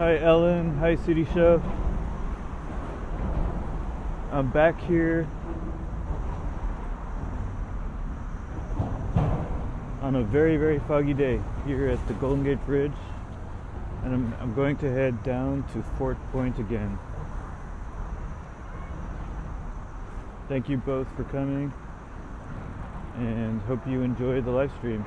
Hi Ellen, hi City Show. I'm back here on a very foggy day here at the Golden Gate Bridge, and I'm going to head down to Fort Point again. Thank you both for coming, and hope you enjoy the live stream.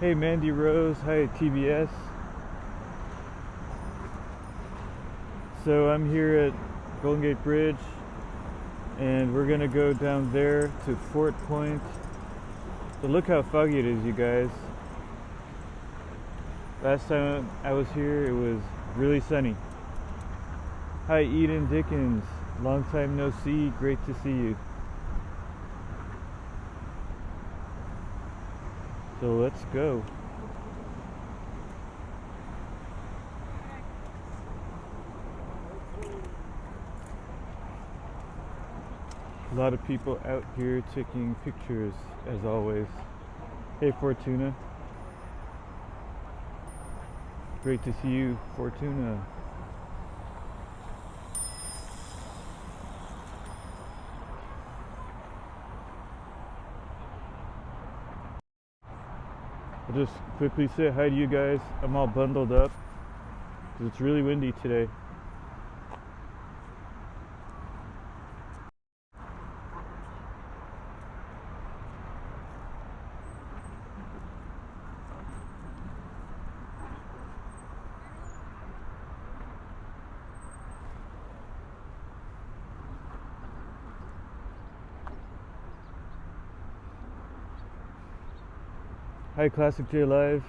Hey Mandy Rose, hi TBS. So I'm here at Golden Gate Bridge, and we're gonna go down there to Fort Point. But look how foggy it is, you guys. Last time I was here, it was really sunny. Hi Eden Dickens, long time no see, great to see you. So let's go. A lot of people out here taking pictures, as always. Hey Fortuna. Great to see you, Fortuna. I'll just quickly say hi to you guys. I'm all bundled up because it's really windy today. Hi Classic J Live.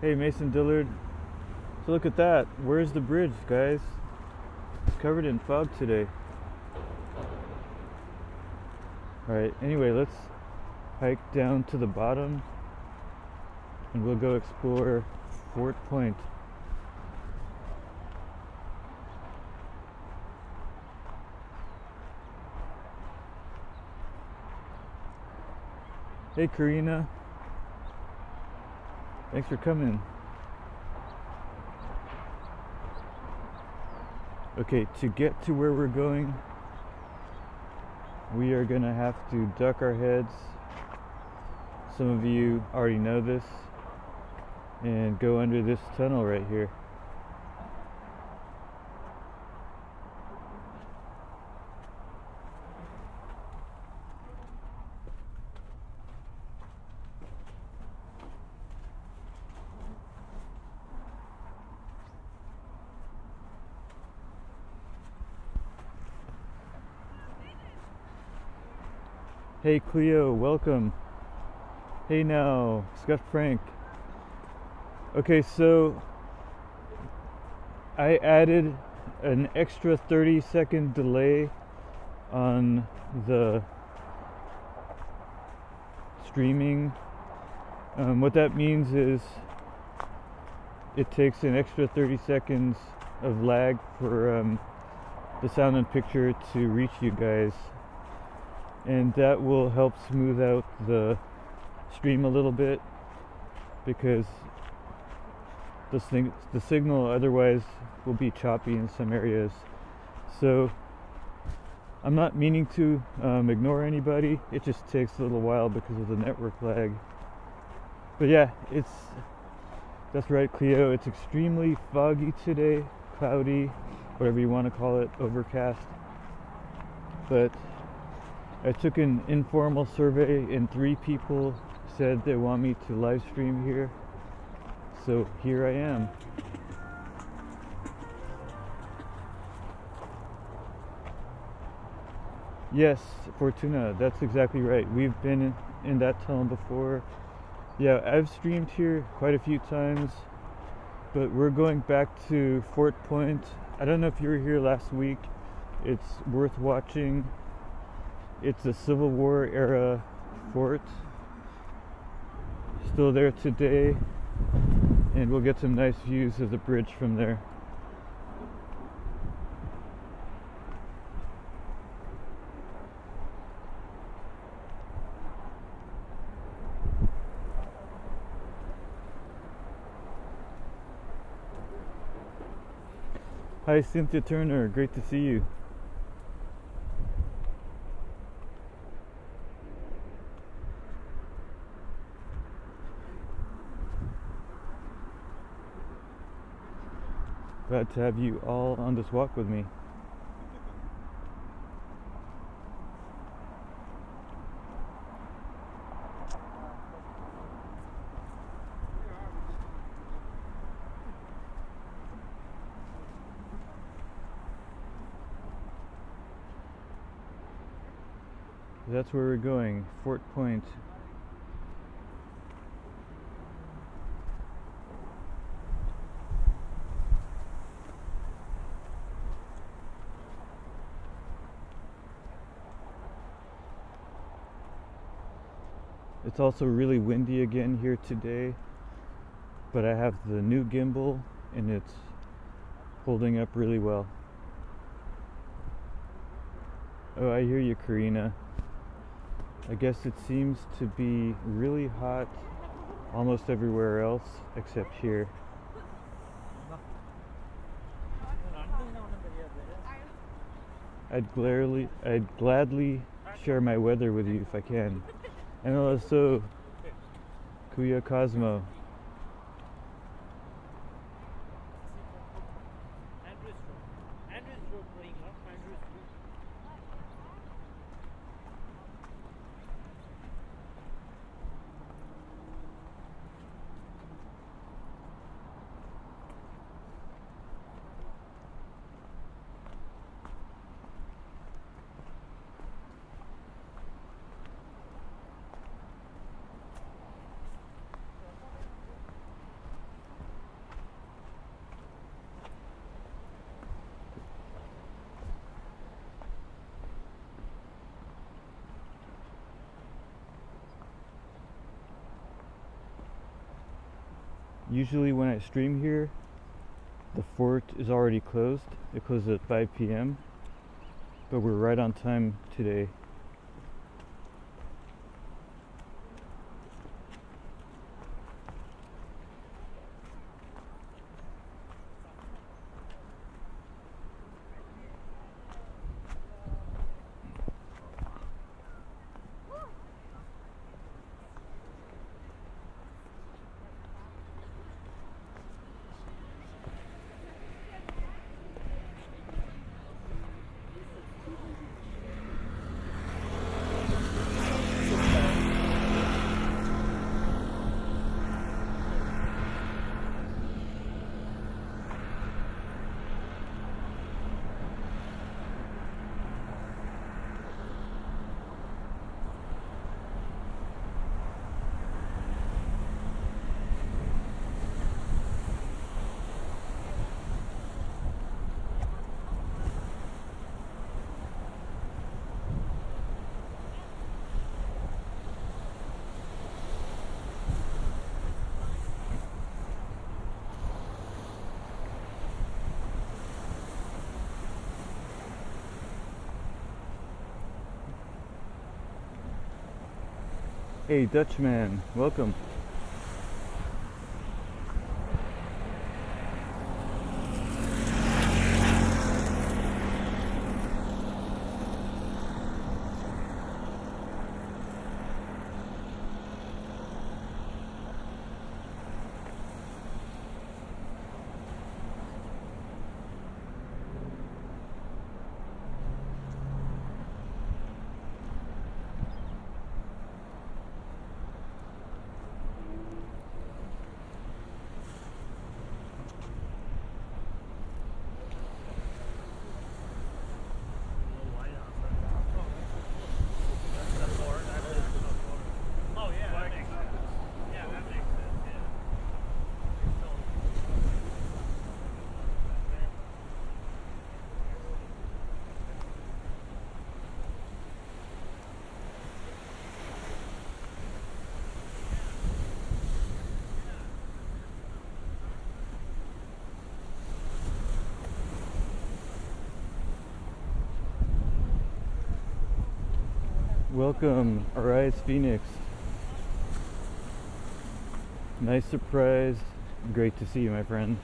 Hey Mason Dillard. So look at that. Where's the bridge, guys? It's covered in fog today. Alright, anyway, let's hike down to the bottom and we'll go explore Fort Point. Hey Karina, thanks for coming. Okay, to get to where we're going, we are gonna have to duck our heads. Some of you already know this, and go under this tunnel right here. Hey Cleo, welcome. Hey now, Scott Frank. Okay, so I added an extra 30-second delay on the streaming. What that means is it takes an extra 30 seconds of lag for the sound and picture to reach you guys. And that will help smooth out the stream a little bit, because the signal otherwise will be choppy in some areas. So I'm not meaning to ignore anybody, it just takes a little while because of the network lag. But yeah, that's right Cleo, it's extremely foggy today, cloudy, whatever you want to call it, overcast. But I took an informal survey and 3 people said they want me to live stream here. So here I am. Yes, Fortuna, that's exactly right. We've been in that tunnel before. Yeah, I've streamed here quite a few times, but we're going back to Fort Point. I don't know if you were here last week. It's worth watching. It's a Civil War era fort, still there today, and we'll get some nice views of the bridge from there. Hi Cynthia Turner, great to see you. Glad to have you all on this walk with me. That's where we're going, Fort Point. It's also really windy again here today, but I have the new gimbal and it's holding up really well. Oh, I hear you, Karina. I guess it seems to be really hot almost everywhere else except here. I'd gladly share my weather with you if I can. And also, Kuya Cosmo. Usually when I stream here, the fort is already closed. It closes at 5 p.m. But we're right on time today. Hey Dutchman, welcome. Welcome, Arias Phoenix. Nice surprise. Great to see you, my friend.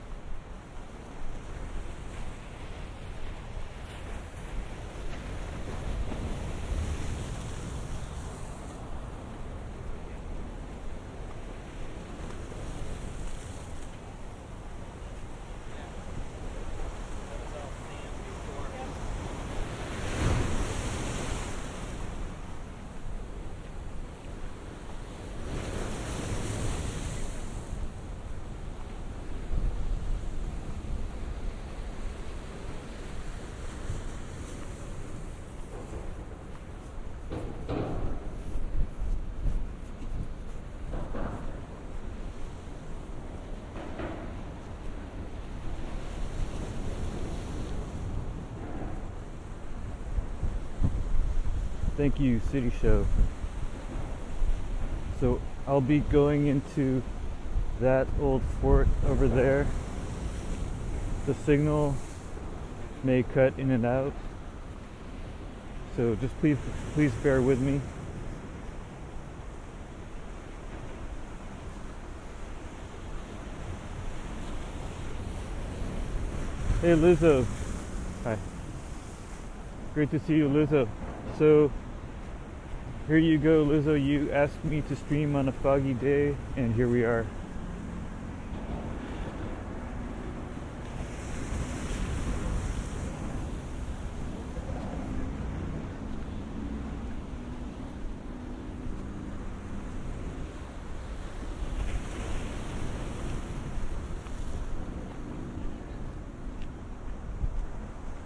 Thank you, City Show. So I'll be going into that old fort over there. The signal may cut in and out, so just please bear with me. Hey Lizzo. Hi. Great to see you, Lizzo. So here you go, Lizzo. You asked me to stream on a foggy day, and here we are.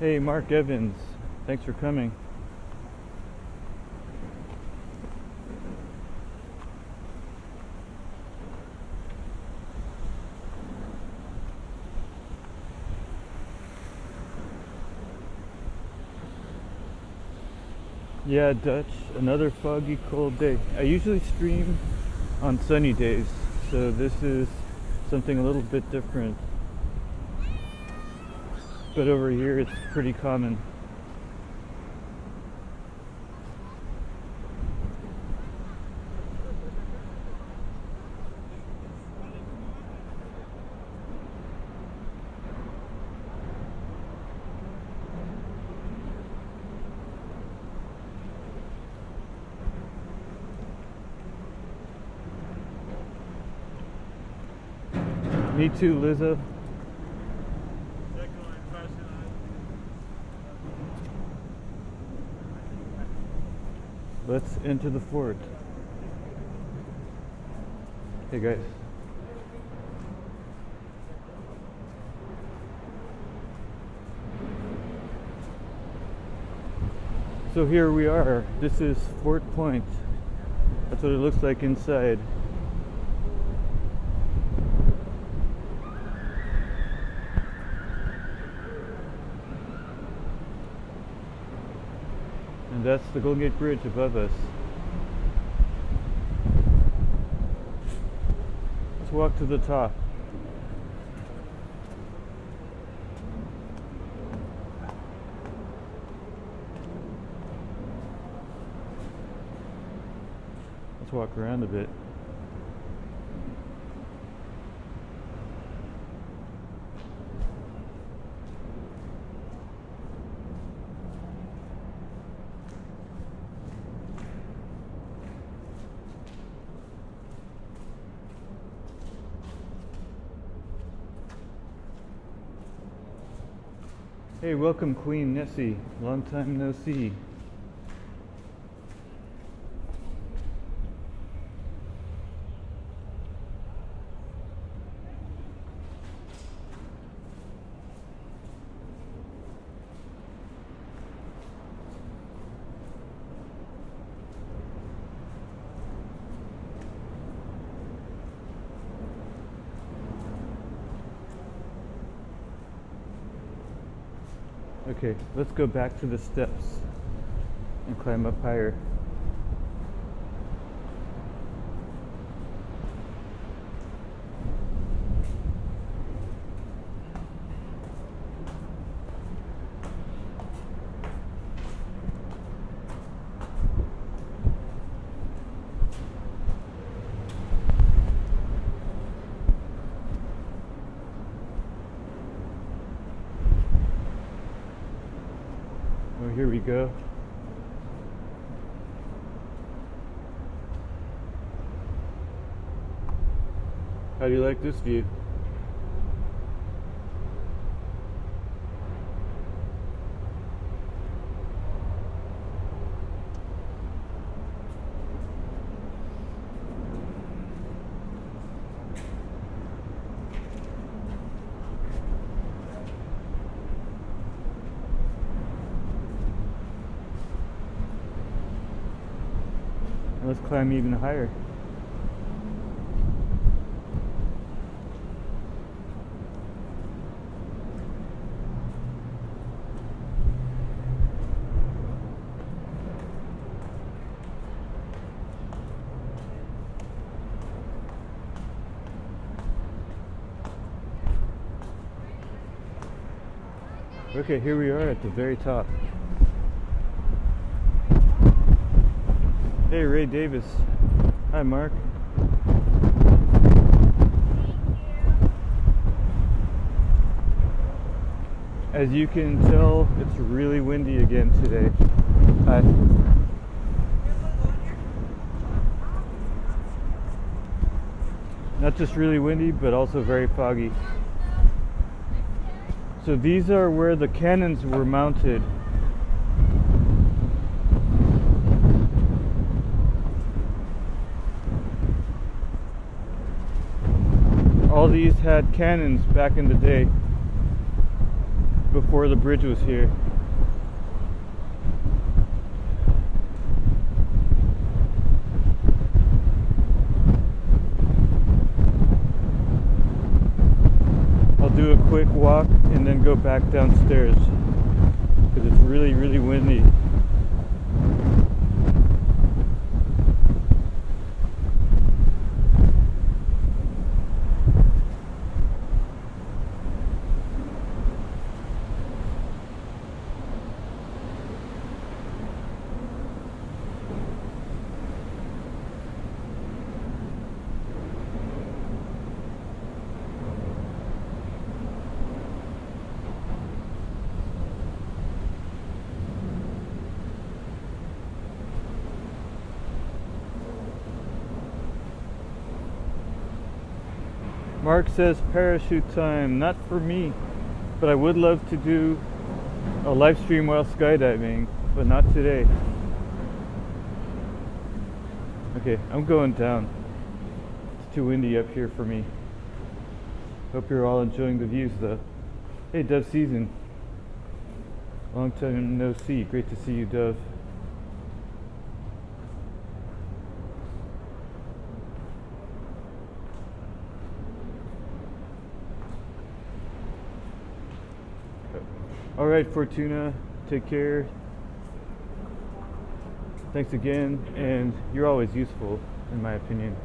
Hey, Mark Evans. Thanks for coming. Yeah, Dutch, another foggy, cold day. I usually stream on sunny days, so this is something a little bit different. But over here it's pretty common. Me too, Lizzo. Let's enter the fort. Hey guys. So here we are. This is Fort Point. That's what it looks like inside. And that's the Golden Gate Bridge above us. Let's walk to the top. Let's walk around a bit. Hey, welcome Queen Nessie. Long time no see. Okay, let's go back to the steps and climb up higher. we go. How do you like this view? Let's climb even higher. Okay, here we are at the very top. Hey, Ray Davis. Hi, Mark. As you can tell, it's really windy again today. Hi. Not just really windy, but also very foggy. So these are where the cannons were mounted. All these had cannons back in the day, before the bridge was here. I'll do a quick walk and then go back downstairs because it's really, really windy. Mark says parachute time, not for me, but I would love to do a live stream while skydiving, but not today. Okay, I'm going down. It's too windy up here for me. Hope you're all enjoying the views though. Hey, Dove Season. Long time no see. Great to see you, Dove. All right, Fortuna, take care. Thanks again, and you're always useful, in my opinion.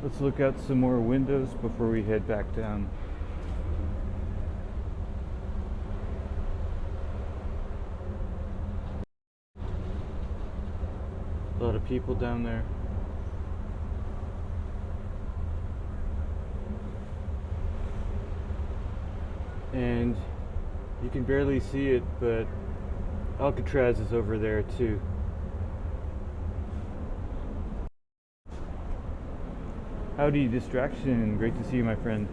Let's look out some more windows before we head back down. A lot of people down there. And you can barely see it, but Alcatraz is over there too. Howdy, Distraction. Great to see you, my friend.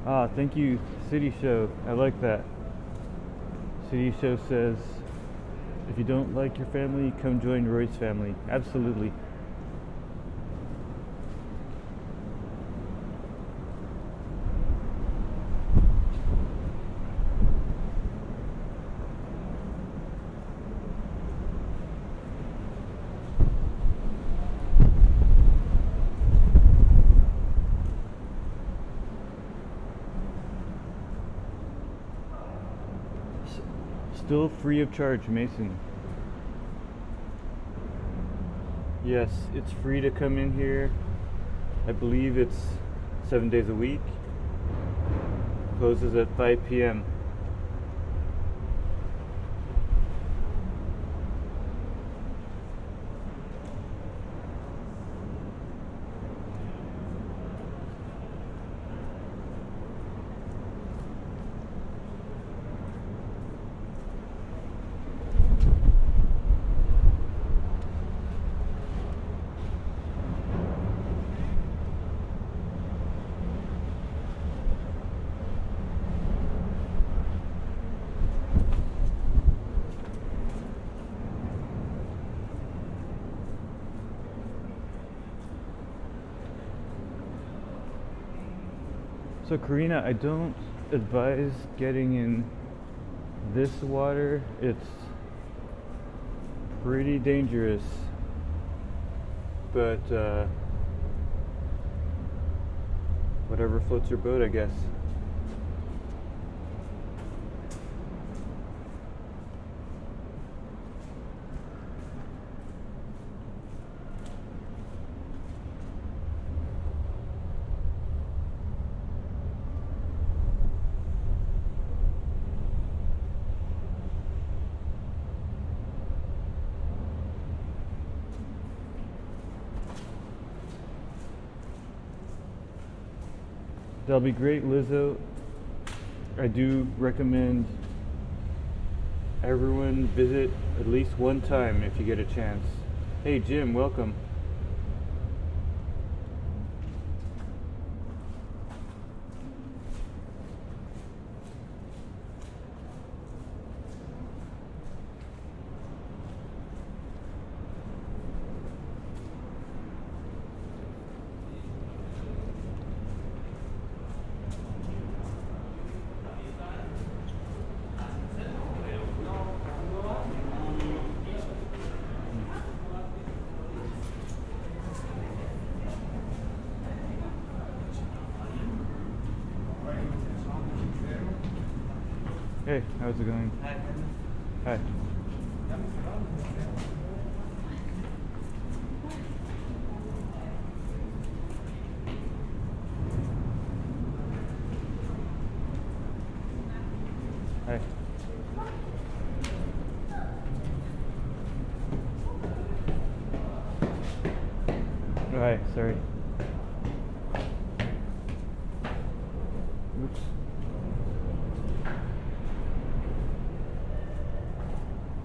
Ah, thank you, City Show. I like that. City Show says, if you don't like your family, come join Roy's family. Absolutely. Still free of charge, Mason. Yes, it's free to come in here. I believe it's 7 days a week. Closes at 5 p.m. So Karina, I don't advise getting in this water. It's pretty dangerous, but whatever floats your boat, I guess. That'll be great, Lizzo. I do recommend everyone visit at least one time if you get a chance. Hey Jim, welcome. Hey, how's it going? Hi. Hi. Oh, hi, sorry. Oops.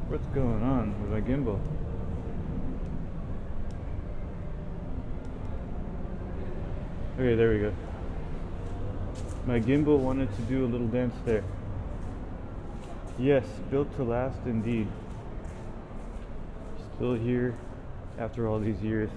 What's going on with my gimbal? Okay, there we go. My gimbal wanted to do a little dance there. Yes, built to last indeed. Still here after all these years.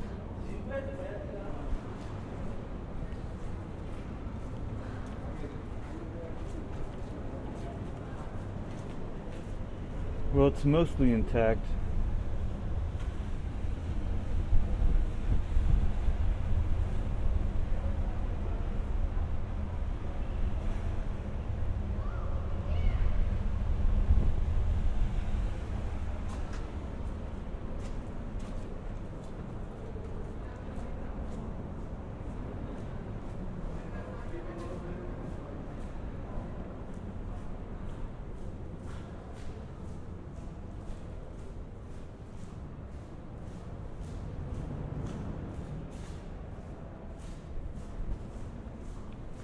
Well, it's mostly intact.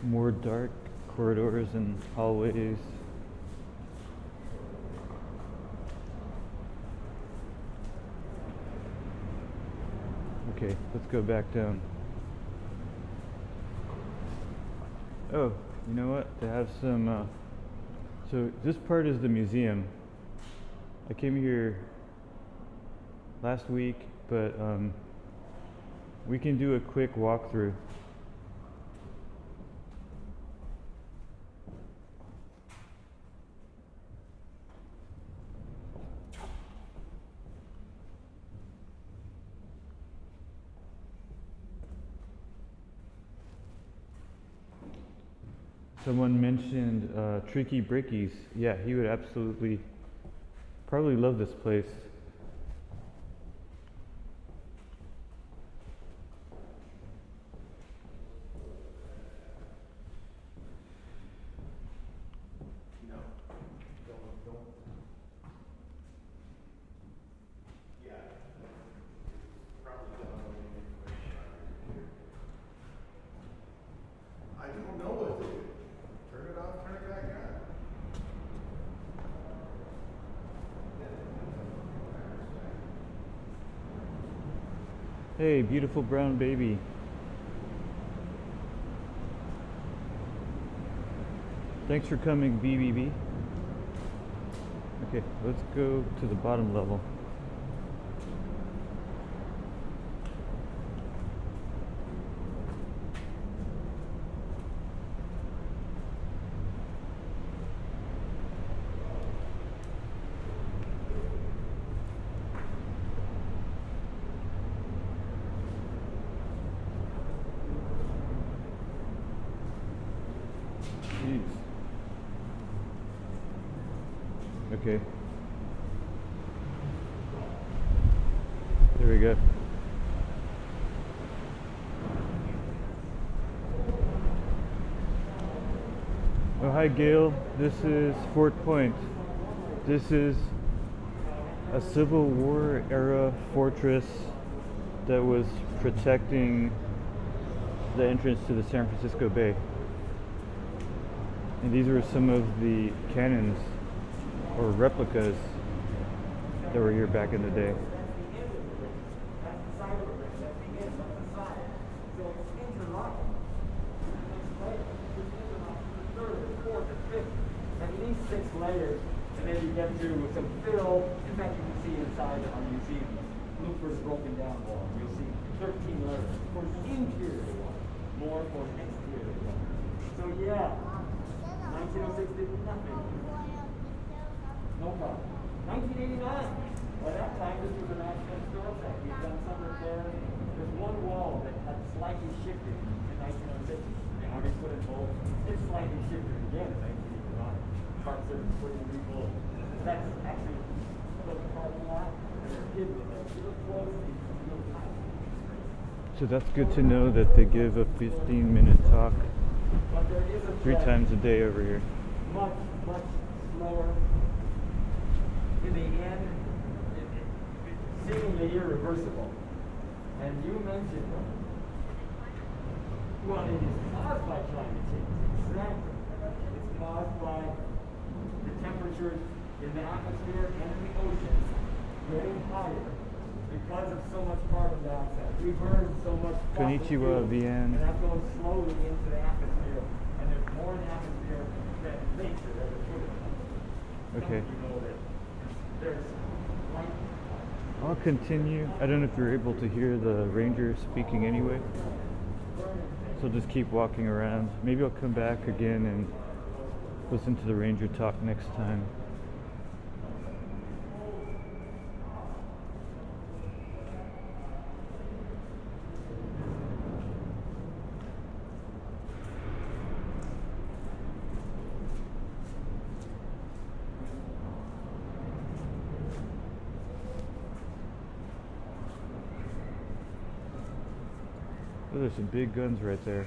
More dark corridors and hallways. Okay, let's go back down. Oh, you know what? They have some, so this part is the museum. I came here last week, but we can do a quick walkthrough. Someone mentioned Tricky Brickies. Yeah, he would absolutely Probably love this place. Hey, beautiful brown baby. Thanks for coming, BBB. Okay, let's go to the bottom level. Jeez. Okay. There we go. Oh, hi Gail. This is Fort Point. This is a Civil War era fortress that was protecting the entrance to the San Francisco Bay. And these were some of the cannons or replicas that were here back in the day. At least 6 layers, and then you get to some fill. In fact, you can see inside on museum Looper's broken down wall. You'll see 13 layers for the interior wall, more for the exterior wall. So yeah, 1906 did nothing. No problem. 1989. By that time, this was a national historic site. We've done some repair. There's one wall that had slightly shifted in 1906. They already put in both. It's slightly shifted again in 1989. Park Service put in rebuild. That's actually the parking lot. And they're hidden in there. If you look closely, you'll find it. So that's good to know that they give a 15-minute talk But there is a 3 threat. times a day over here. Much, much slower. In the end, it's seemingly irreversible. And you mentioned, well, it is caused by climate change. Exactly. It's caused by the temperatures in the atmosphere and in the ocean getting higher because of so much carbon dioxide. We burn so much fossil Konnichiwa, fuels, Vian. and that goes slowly into the atmosphere. And there's more in the atmosphere than nature ever put in. Okay. You know that there's light. I'll continue. I don't know if you're able to hear the ranger speaking anyway. So just keep walking around. Maybe I'll come back again and listen to the ranger talk next time. Oh, there's some big guns right there.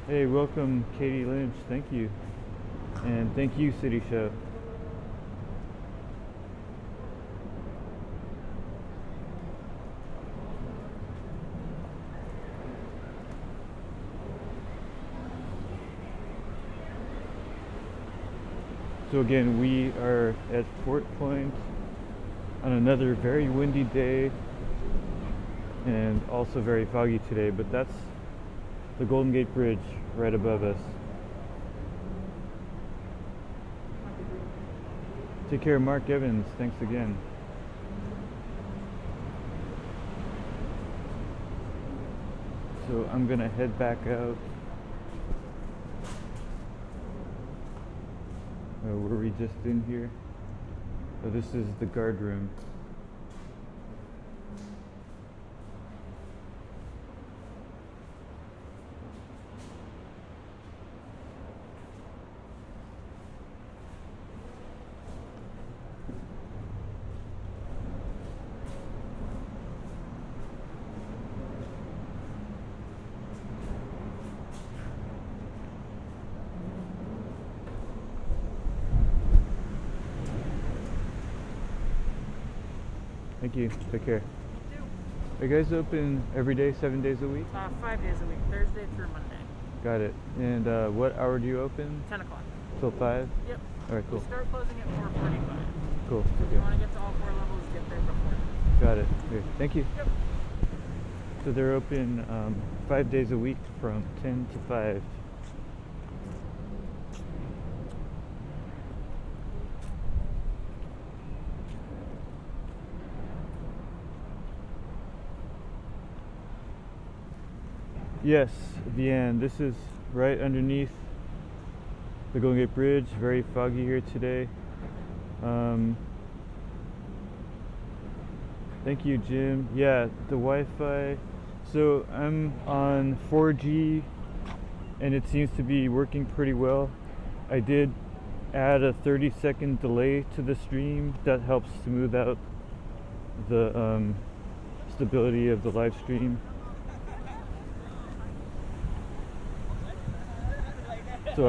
Hey, welcome Katie Lynch, thank you. And thank you, City Show. So again, we are at Fort Point on another very windy day and also very foggy today, but that's the Golden Gate Bridge right above us. Take care, Mark Evans. Thanks again. So I'm gonna head back out Were we just in here? Oh, this is the guard room. Thank you. Take care. Are you guys open every day, 7 days a week? 5 days a week, Thursday through Monday. Got it. And what hour do you open? 10 o'clock. Till 5? Yep. All right, cool. We start closing at 4:45. Cool. So if Okay. you want to get to all 4 levels, get there before. Got it. Okay. Thank you. Yep. So they're open 5 days a week from 10 to 5. Yes, Vienne. This is right underneath the Golden Gate Bridge. Very foggy here today. Thank you, Jim. Yeah, the Wi-Fi. So I'm on 4G and it seems to be working pretty well. I did add a 30-second delay to the stream. That helps smooth out the stability of the live stream. So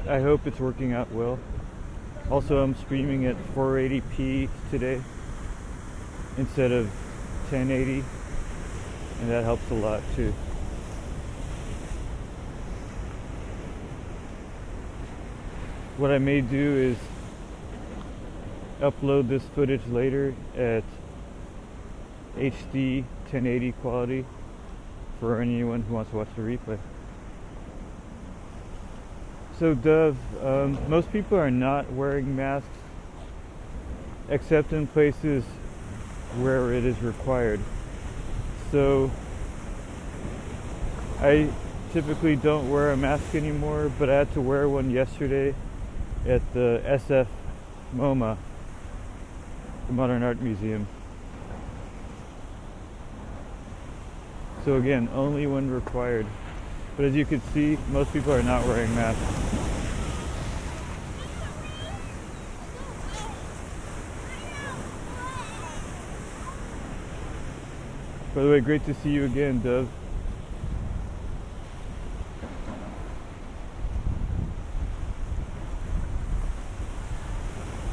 I hope it's working out well. Also, I'm streaming at 480p today instead of 1080, and that helps a lot too. What I may do is upload this footage later at HD 1080 quality for anyone who wants to watch the replay. So Dove, most people are not wearing masks except in places where it is required. So I typically don't wear a mask anymore, but I had to wear one yesterday at the SF MoMA, the Modern Art Museum. So again, only when required. But as you can see, most people are not wearing masks. By the way, great to see you again, Dove.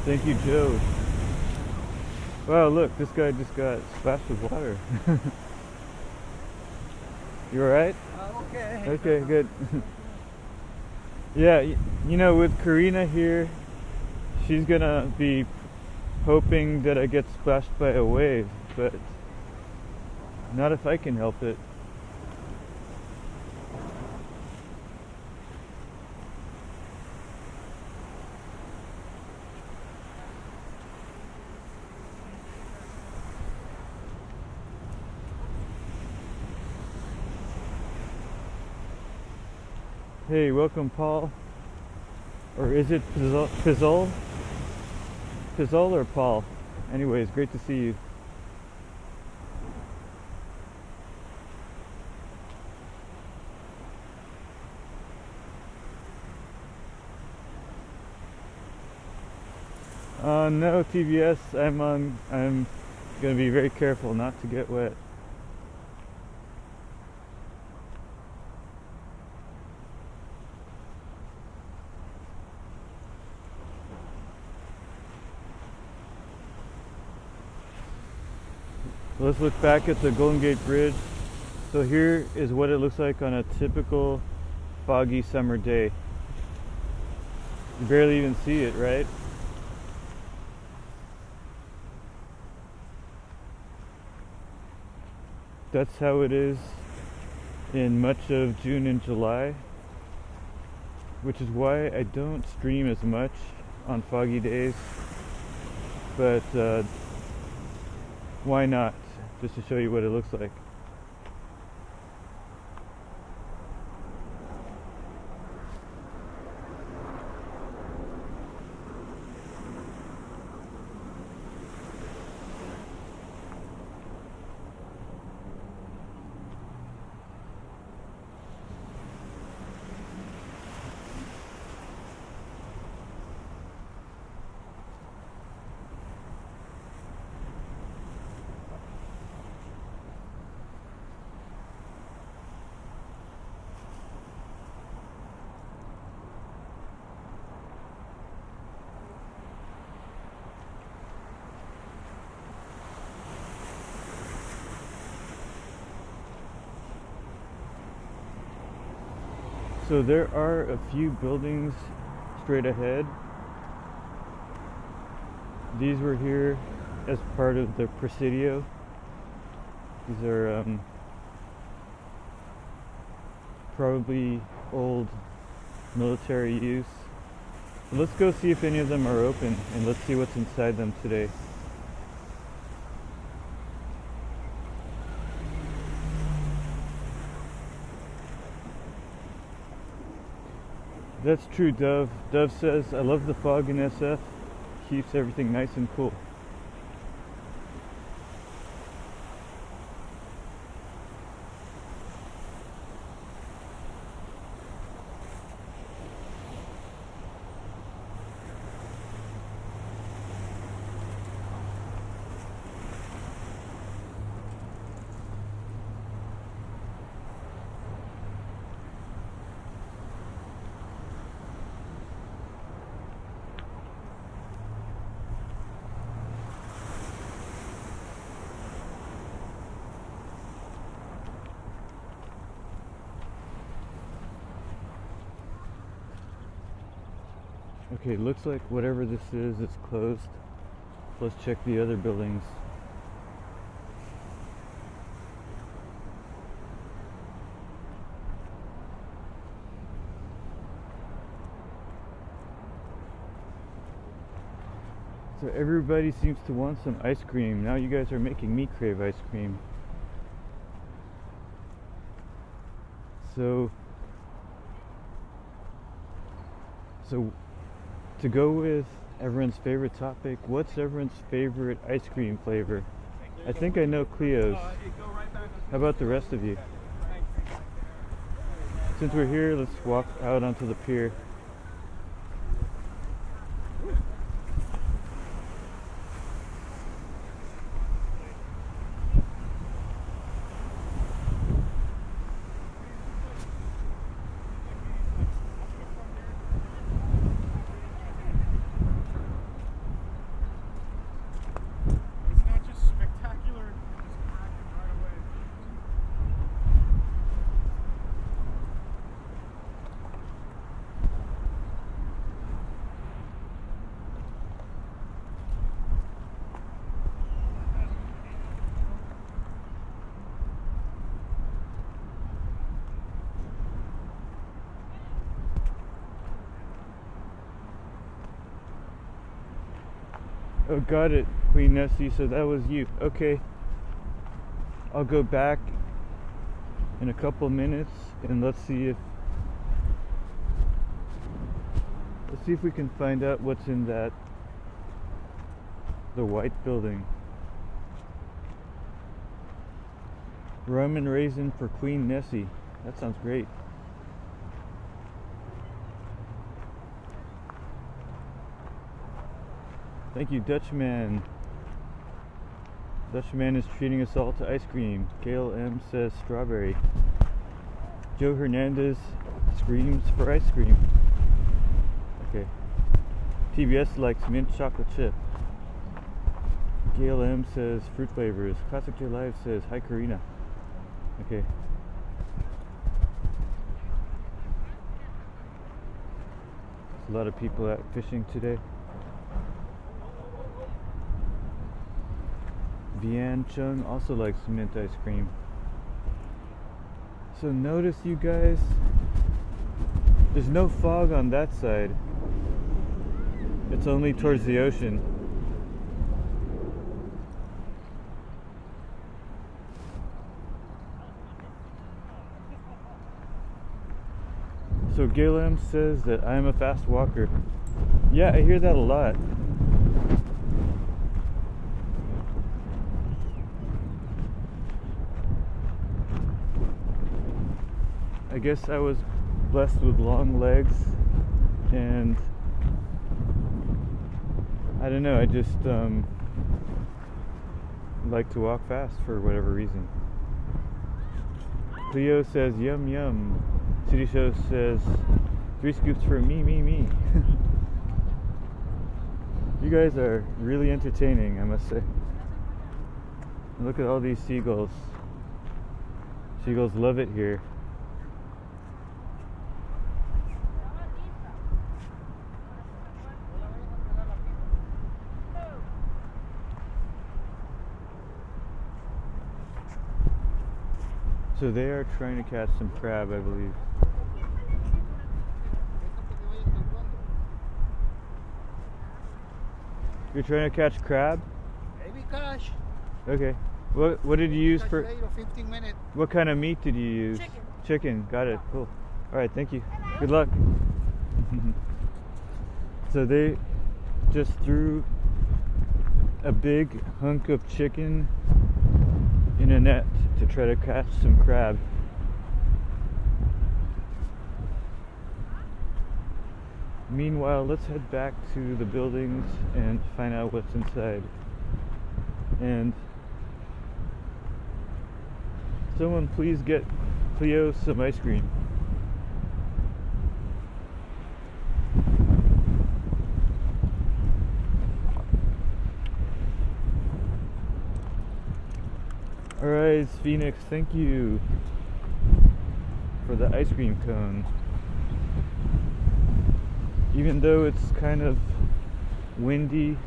Thank you, Joe. Wow, look, this guy just got splashed with water. You alright? Okay. Okay, good. Yeah, you know, with Karina here, she's gonna be hoping that I get splashed by a wave, but not if I can help it. Hey, welcome, Paul. Or is it Pizzol? Pizzol or Paul? Anyways, great to see you. No, TBS. I'm gonna be very careful not to get wet. Let's look back at the Golden Gate Bridge. So here is what it looks like on a typical foggy summer day. You barely even see it, right? That's how it is in much of June and July, which is why I don't stream as much on foggy days, but why not? Just to show you what it looks like. So there are a few buildings straight ahead. These were here as part of the Presidio. These are probably old military use. Let's go see if any of them are open, and let's see what's inside them today. That's true, Dove. Dove says, I love the fog in SF. Keeps everything nice and cool. Okay, looks like whatever this is closed. Let's check the other buildings. So everybody seems to want some ice cream. Now you guys are making me crave ice cream. So to go with everyone's favorite topic, what's everyone's favorite ice cream flavor? I think I know Cleo's. How about the rest of you? Since we're here, let's walk out onto the pier. Oh, got it, Queen Nessie, so that was you. Okay. I'll go back in a couple minutes and let's see if we can find out what's in the white building. Rum and raisin for Queen Nessie. That sounds great. Thank you, Dutchman. Dutchman is treating us all to ice cream. Gail M says strawberry. Joe Hernandez screams for ice cream. Okay. TBS likes mint chocolate chip. Gail M says fruit flavors. Classic J Live says hi Karina. Okay. There's a lot of people out fishing today. Vian Chung also likes mint ice cream. So notice, you guys, there's no fog on that side. It's only towards the ocean. So Gilliam says that I'm a fast walker. Yeah, I hear that a lot. I guess I was blessed with long legs, and I don't know, I just like to walk fast for whatever reason. Cleo says yum yum. City Show says 3 scoops for me. You guys are really entertaining, I must say. And look at all these seagulls. Seagulls love it here. So they are trying to catch some crab, I believe. You're trying to catch crab? Maybe cash. Okay. What did you use for? Later, 15 minutes. What kind of meat did you use? Chicken. Chicken. Got it. Cool. All right. Thank you. Good luck. So they just threw a big hunk of chicken in a net to try to catch some crab. Meanwhile, let's head back to the buildings and find out what's inside. And someone please get Cleo some ice cream. Alright, Phoenix, thank you for the ice cream cone. Even though it's kind of windy,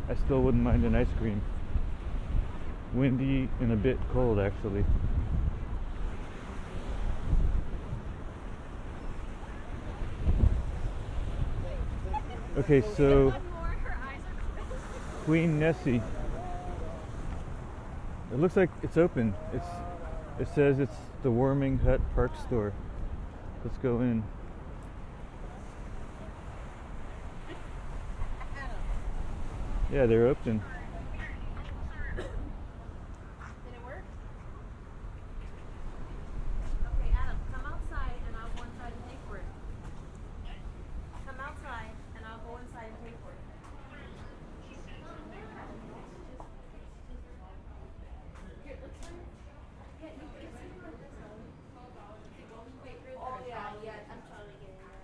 I still wouldn't mind an ice cream. Windy and a bit cold, actually. Okay, so Queen Nessie. It looks like it's open. It says it's the Warming Hut Park Store. Let's go in. Yeah, they're open. Did it work? Okay, Adam, come outside and I'll go inside and pay for it. Come outside and I'll go inside and pay for it. Here, let's try it. Yeah, you can see what this is. Wait, oh yeah, I'm totally getting it.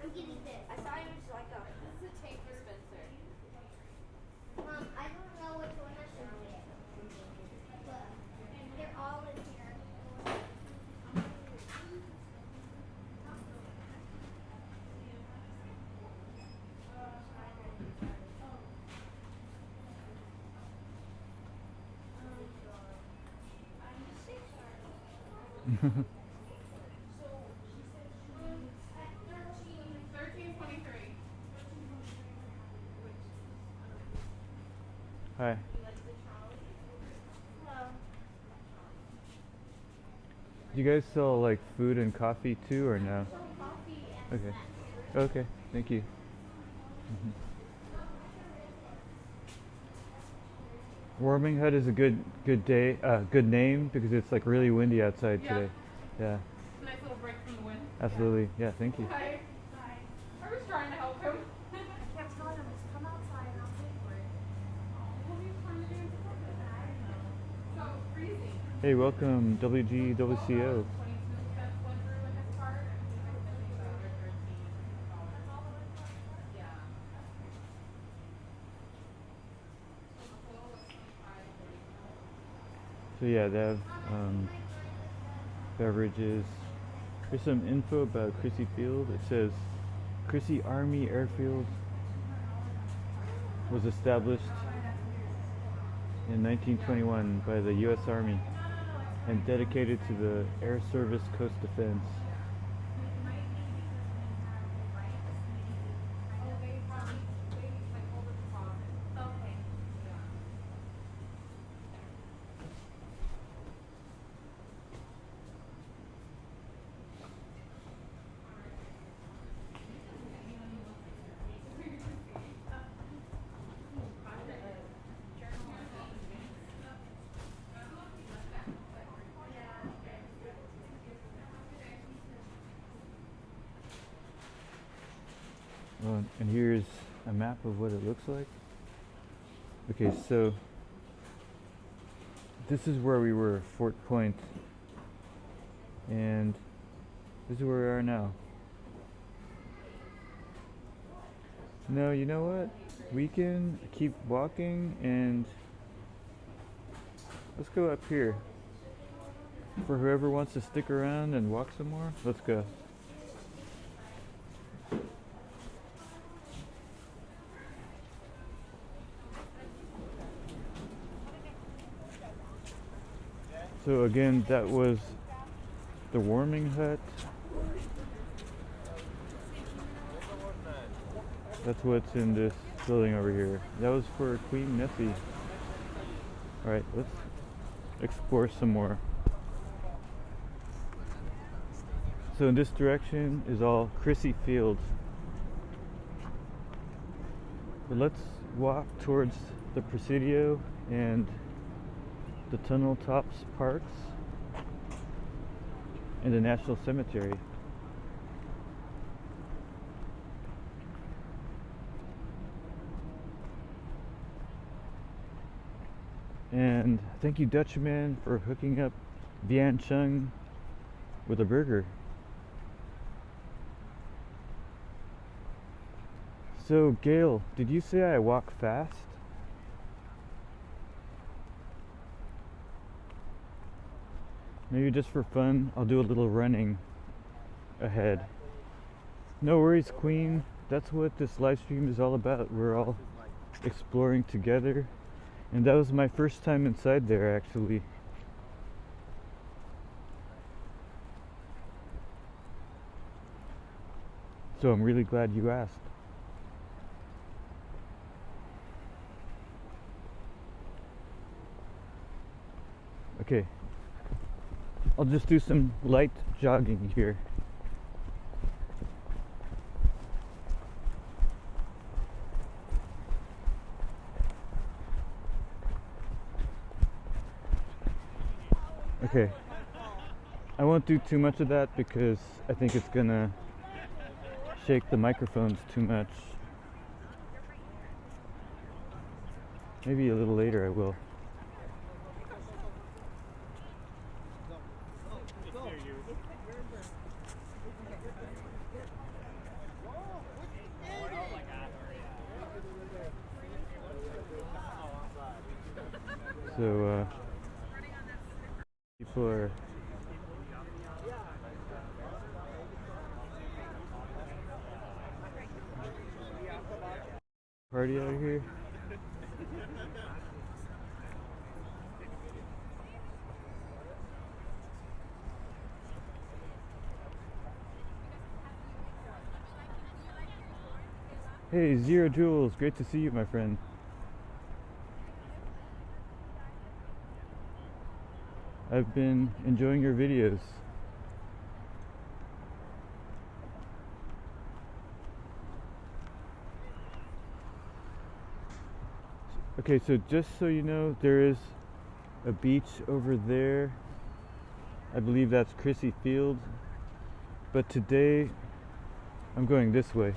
I'm getting this. I saw it was like a, this is a tape dispenser. Mom, I don't know which one I should get. But they're all in here. Hi. Do you guys sell like food and coffee too, or no? Okay. Okay. Thank you. Warming Hut is a good name because it's like really windy outside today. Yeah. Nice little break from the wind. Absolutely. Yeah. Thank you. Hi. I was trying to help him. I kept telling him, just come outside and I'll pay for it. What were you trying to do in the So freezing. Hey, welcome WGWCO. 22 cents went through in his card. I think it's over 13. Yeah. So yeah, they have beverages. Here's some info about Crissy Field. It says Crissy Army Airfield was established in 1921 by the U.S. Army and dedicated to the Air Service Coast Defense. And here's a map of what it looks like. Okay, so this is where we were, Fort Point, and this is where we are now. No, you know what? We can keep walking and let's go up here. For whoever wants to stick around and walk some more, let's go. So again, that was the warming hut. That's what's in this building over here. That was for Queen Nessie. Alright, let's explore some more. So in this direction is all Crissy Field. But let's walk towards the Presidio and the Tunnel Tops Parks and the National Cemetery. And thank you, Dutchman, for hooking up Vian Chung with a burger. So, Gail, did you say I walk fast? Maybe just for fun, I'll do a little running ahead. No worries, Queen. That's what this live stream is all about. We're all exploring together. And that was my first time inside there, actually. So I'm really glad you asked. Okay, I'll just do some light jogging here. Okay, I won't do too much of that because I think it's gonna shake the microphones too much. Maybe a little later I will. So, people are party out here. Hey, Zero Jules, great to see you, my friend. I've been enjoying your videos. Okay, so just so you know, there is a beach over there. I believe that's Crissy Field. But today, I'm going this way.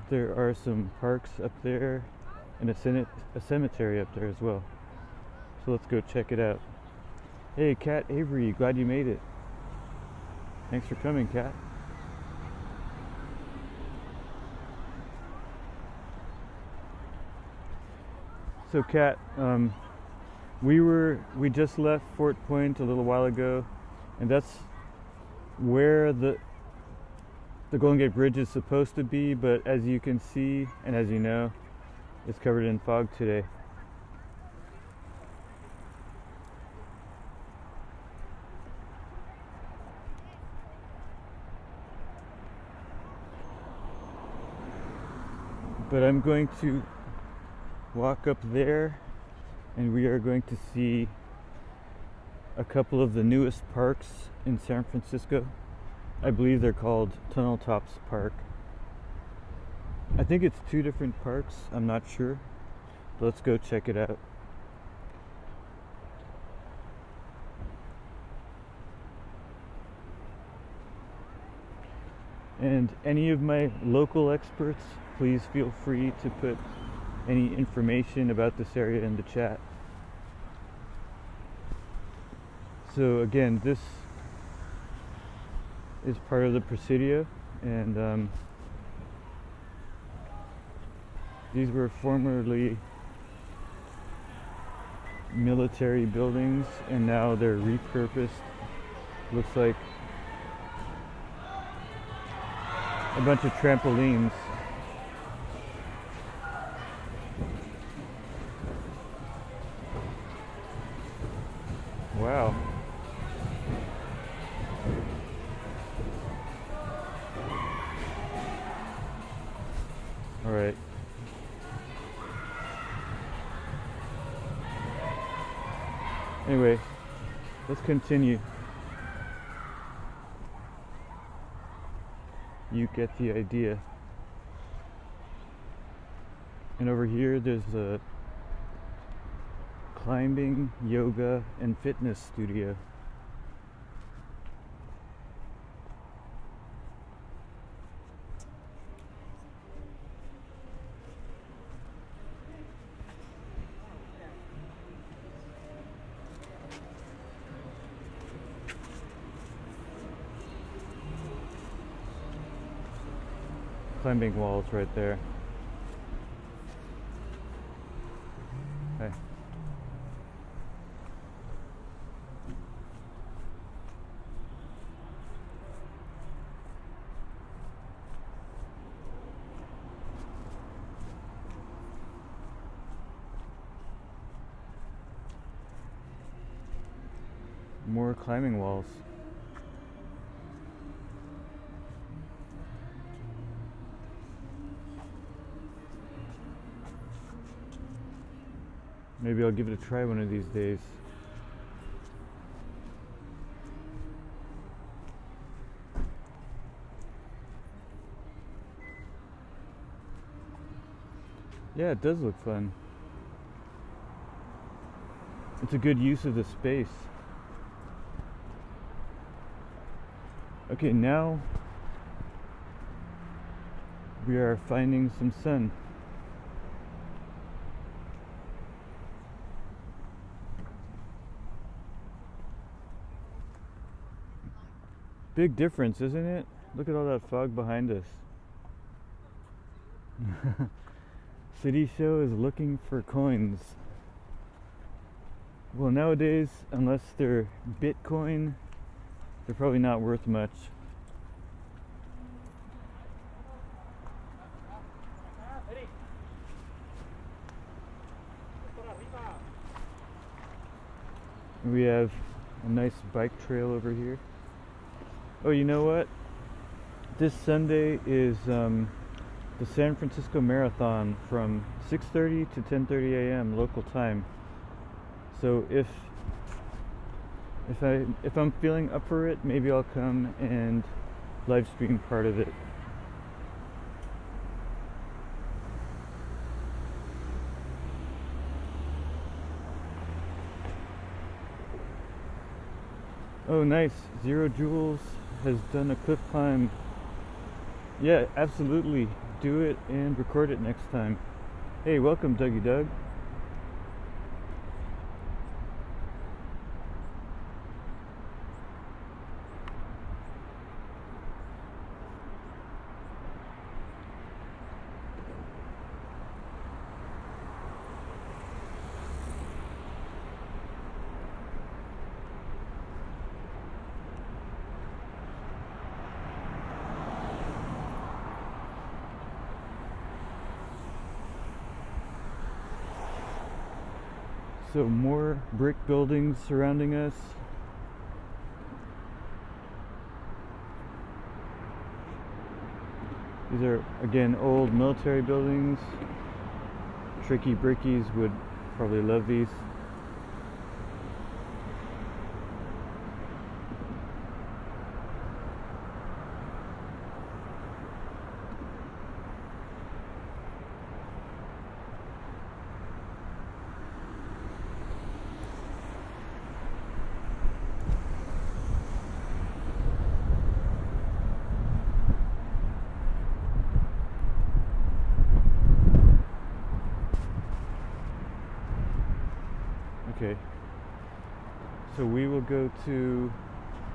There are some parks up there and a cemetery up there as well. So let's go check it out. Hey, Kat Avery, glad you made it. Thanks for coming, Kat. So, Kat, we just left Fort Point a little while ago, and that's where the Golden Gate Bridge is supposed to be, but as you can see, and as you know, it's covered in fog today. But I'm going to walk up there, and we are going to see a couple of the newest parks in San Francisco. I believe they're called Tunnel Tops Park. I think it's two different parks, I'm not sure. But let's go check it out. And any of my local experts, please feel free to put any information about this area in the chat. So again, this is part of the Presidio, and these were formerly military buildings, and now they're repurposed. Looks like a bunch of trampolines. Wow. All right. Anyway, let's continue. You get the idea. And over here there's a climbing, yoga, and fitness studio. Climbing walls right there. Hey. More climbing walls. Maybe I'll give it a try one of these days. Yeah, it does look fun. It's a good use of the space. Okay, now we are finding some sun. Big difference, isn't it? Look at all that fog behind us. City Show is looking for coins. Well, nowadays, unless they're Bitcoin, they're probably not worth much. We have a nice bike trail over here. Oh, you know what? This Sunday is the San Francisco Marathon from 6:30 to 10:30 a.m. local time. So if I'm feeling up for it, maybe I'll come and live stream part of it. Oh, nice. Zero Joules has done a cliff climb. Yeah, absolutely. Do it and record it next time. Hey, welcome, Dougie Doug. So more brick buildings surrounding us. These are, again, old military buildings. Tricky Brickies would probably love these. Okay, so we will go to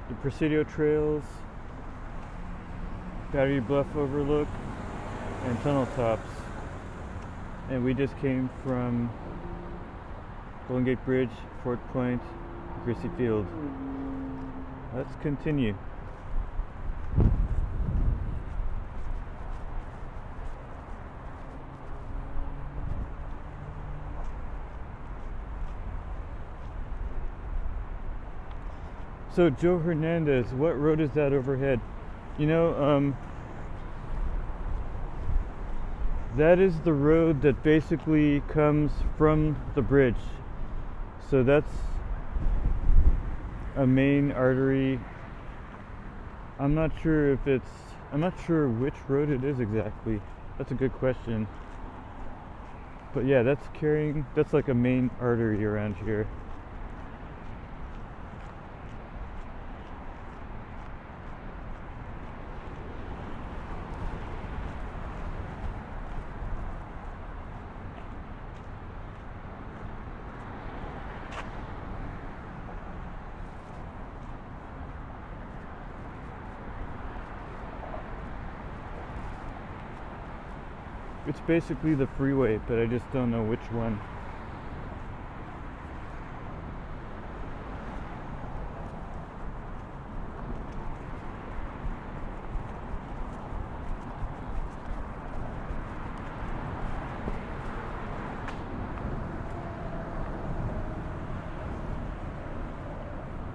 the Presidio Trails, Battery Bluff Overlook, and Tunnel Tops. And we just came from Golden Gate Bridge, Fort Point, Crissy Field. Let's continue. So Joe Hernandez, what road is that overhead? You know, that is the road that basically comes from the bridge. So that's a main artery. I'm not sure which road it is exactly. That's a good question. But yeah, that's like a main artery around here. It's basically the freeway, but I just don't know which one.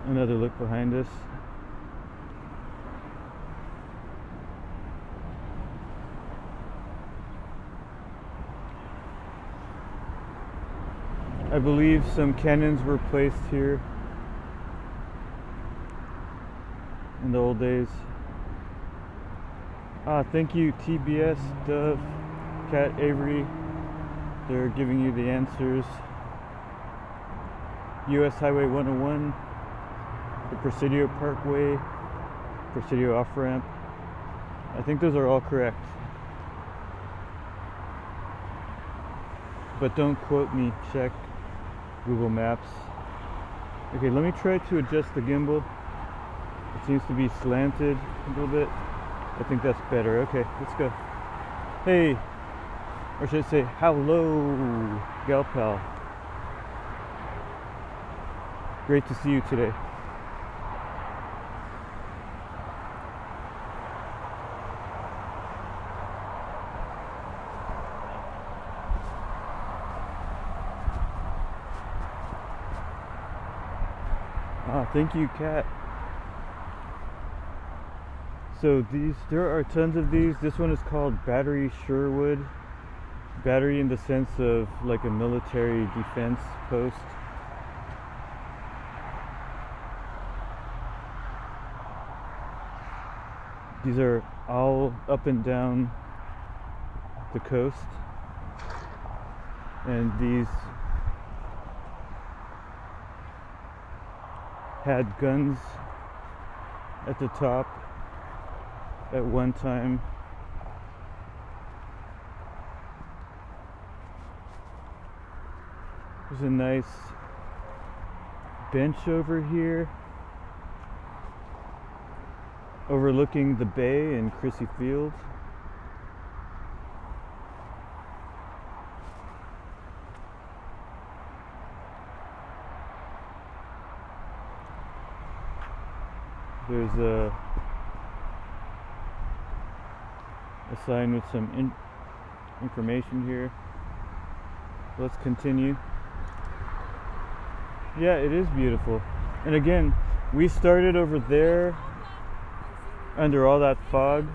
Another look behind us. I believe some cannons were placed here in the old days. Thank you TBS, Dove, Cat Avery. They're giving you the answers. US Highway 101, the Presidio Parkway, Presidio off-ramp. I think those are all correct. But don't quote me, check Google Maps. Okay, let me try to adjust the gimbal. It seems to be slanted a little bit. I think that's better. Okay, let's go. Hey, or should I say hello, gal pal. Great to see you today. Thank you, Kat. So there are tons of these. This one is called Battery Sherwood. Battery in the sense of like a military defense post. These are all up and down the coast. And these had guns at the top at one time. There's a nice bench over here overlooking the bay in Crissy Field. There's a sign with some information here. Let's continue. Yeah, it is beautiful. And again, we started over there under all that fog.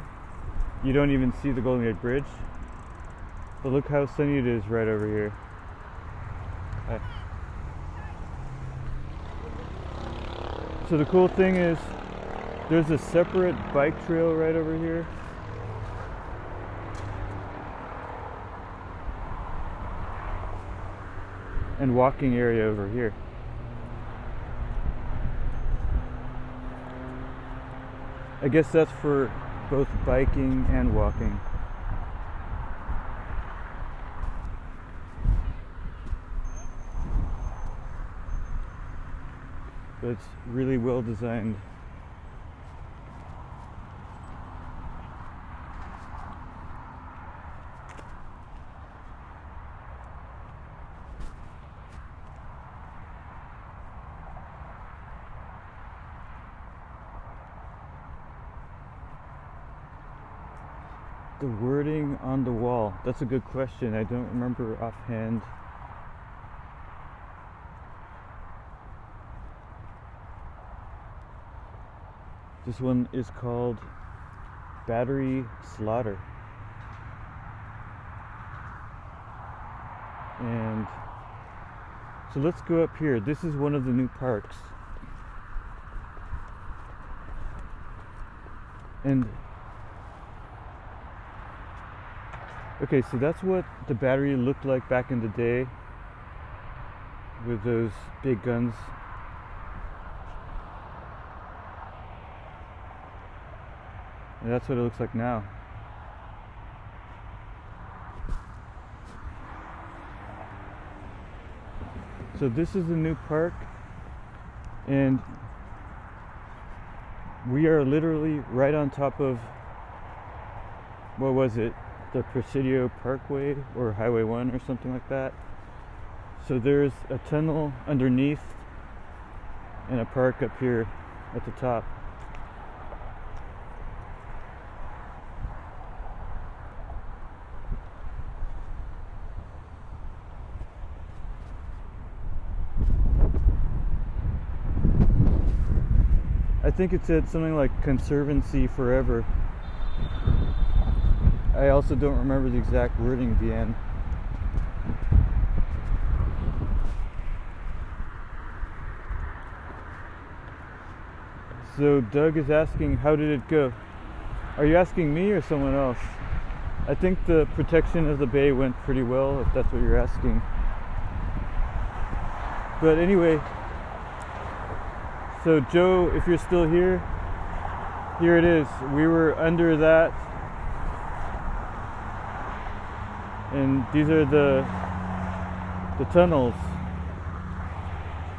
You don't even see the Golden Gate Bridge. But look how sunny it is right over here. Hi. So the cool thing is there's a separate bike trail right over here. And walking area over here. I guess that's for both biking and walking. But it's really well designed. The wording on the wall. That's a good question. I don't remember offhand. This one is called Battery Slaughter. And so let's go up here. This is one of the new parks. And okay, so that's what the battery looked like back in the day with those big guns. And that's what it looks like now. So this is the new park, and we are literally right on top of, what was it, the Presidio Parkway or Highway 1 or something like that. So there's a tunnel underneath and a park up here at the top. I think it said something like Conservancy Forever. I also don't remember the exact wording at the end. So Doug is asking, how did it go? Are you asking me or someone else? I think the protection of the bay went pretty well, if that's what you're asking. But anyway, so Joe, if you're still here, here it is. We were under that, and these are the tunnels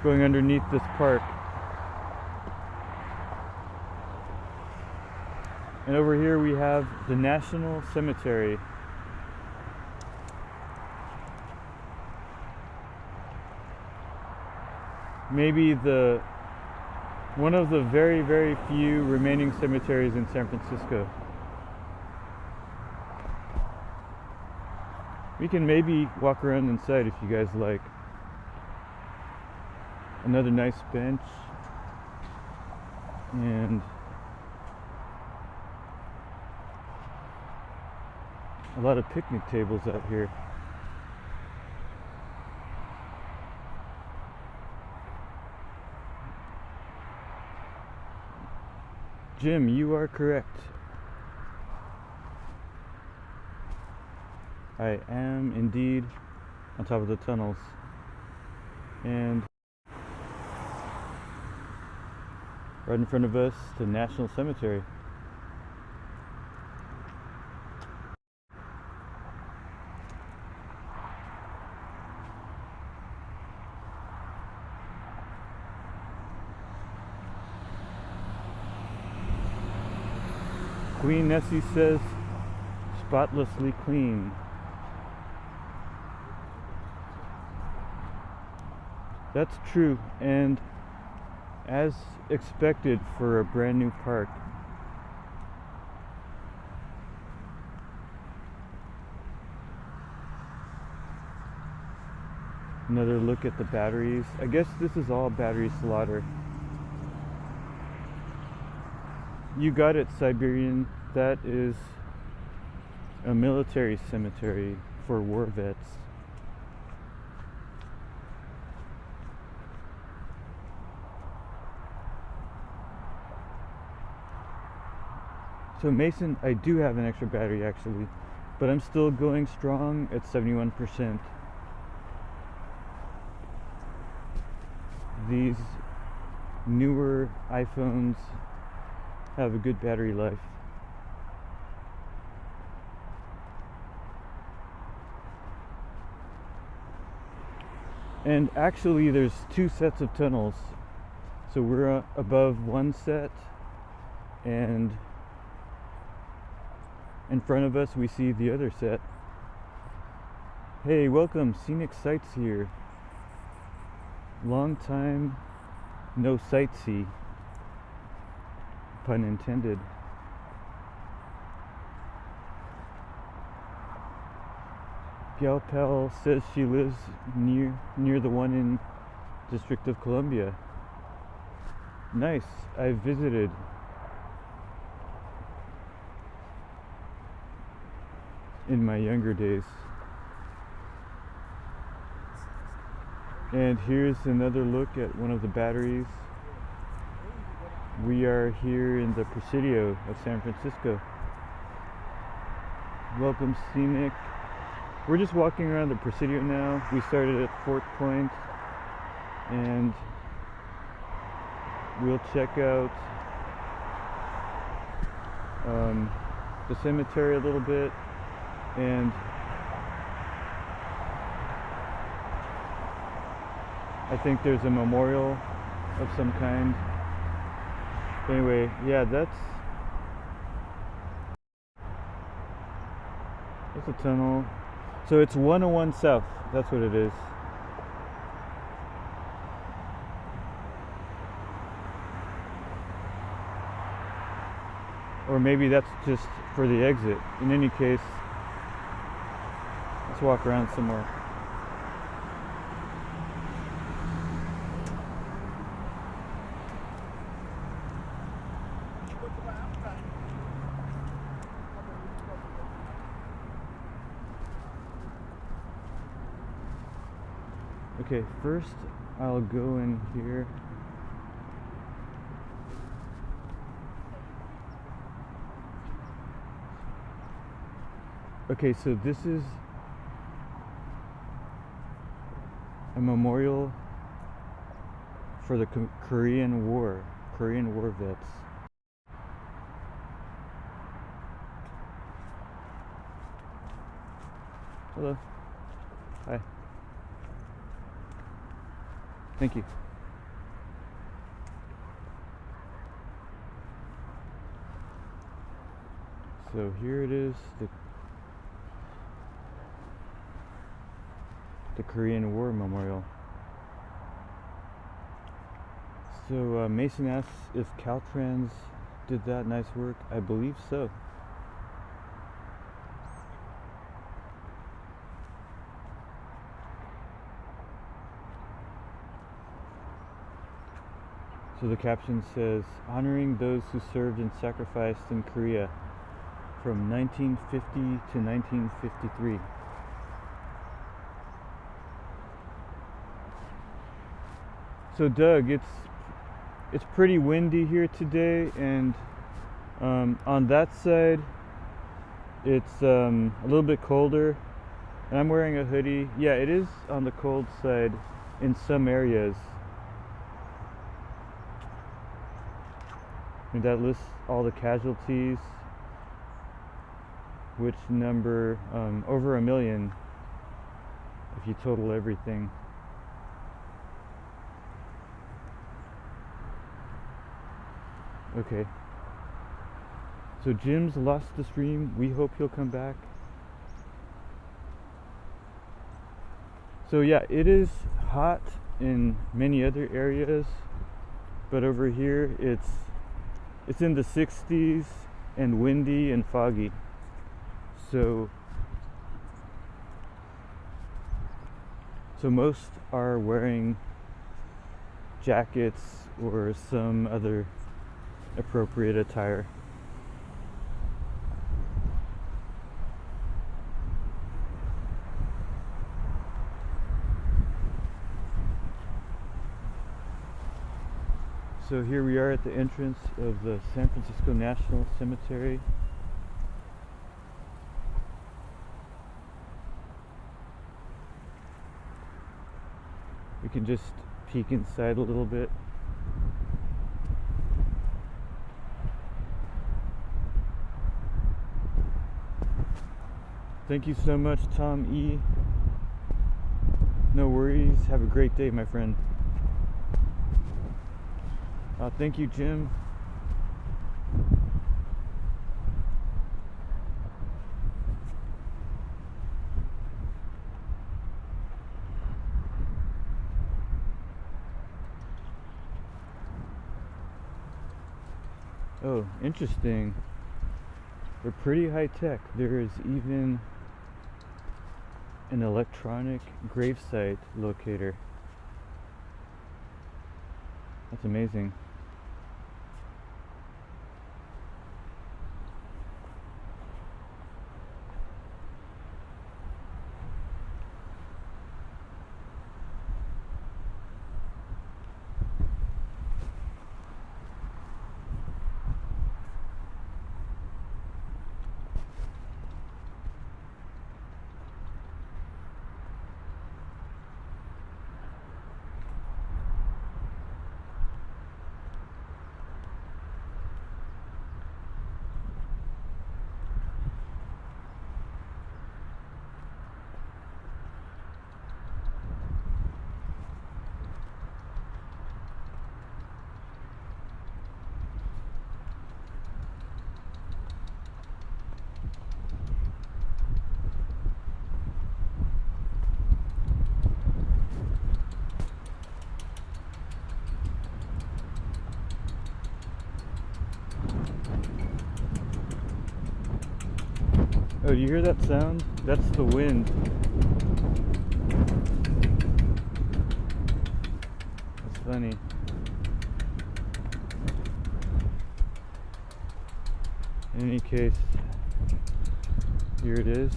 going underneath this park. And over here we have the National Cemetery. Maybe one of the very, very few remaining cemeteries in San Francisco. We can maybe walk around inside if you guys like. Another nice bench. And a lot of picnic tables out here. Jim, you are correct. I am indeed on top of the tunnels. And right in front of us, the National Cemetery. Queen Nessie says, spotlessly clean. That's true, and as expected for a brand new park. Another look at the batteries. I guess this is all battery slaughter. You got it, Siberian. That is a military cemetery for war vets. So Mason, I do have an extra battery actually, but I'm still going strong at 71%. These newer iPhones have a good battery life. And actually there's two sets of tunnels. So we're above one set, and in front of us we see the other set. Hey, welcome, Scenic Sights here. Long time no sightsee. Pun intended. Galpal says she lives near the one in District of Columbia. Nice. I've visited in my younger days. And here's another look at one of the batteries. We are here in the Presidio of San Francisco. Welcome, scenic. We're just walking around the Presidio now. We started at Fort Point, and we'll check out the cemetery a little bit, and I think there's a memorial of some kind. Anyway, yeah, that's a tunnel. So it's 101 South, that's what it is. Or maybe that's just for the exit. In any case, let's walk around some more. Okay, first I'll go in here. Okay, so this is a memorial for the Korean War vets. Hello. Hi. Thank you. So here it is, the Korean War Memorial. So Mason asks if Caltrans did that nice work. I believe so. So the caption says, honoring those who served and sacrificed in Korea from 1950 to 1953. So Doug, it's pretty windy here today, and on that side it's a little bit colder, and I'm wearing a hoodie. Yeah, it is on the cold side in some areas. And that lists all the casualties, which number over 1 million if you total everything. Okay. So Jim's lost the stream. We hope he'll come back. So yeah, it is hot in many other areas, but over here it's in the 60s and windy and foggy. So most are wearing jackets or some other appropriate attire. So here we are at the entrance of the San Francisco National Cemetery. We can just peek inside a little bit. Thank you so much, Tom E. No worries. Have a great day, my friend. Thank you, Jim. Oh, interesting. They're pretty high tech. There is even an electronic gravesite locator. That's amazing. Oh, do you hear that sound? That's the wind. That's funny. In any case, here it is.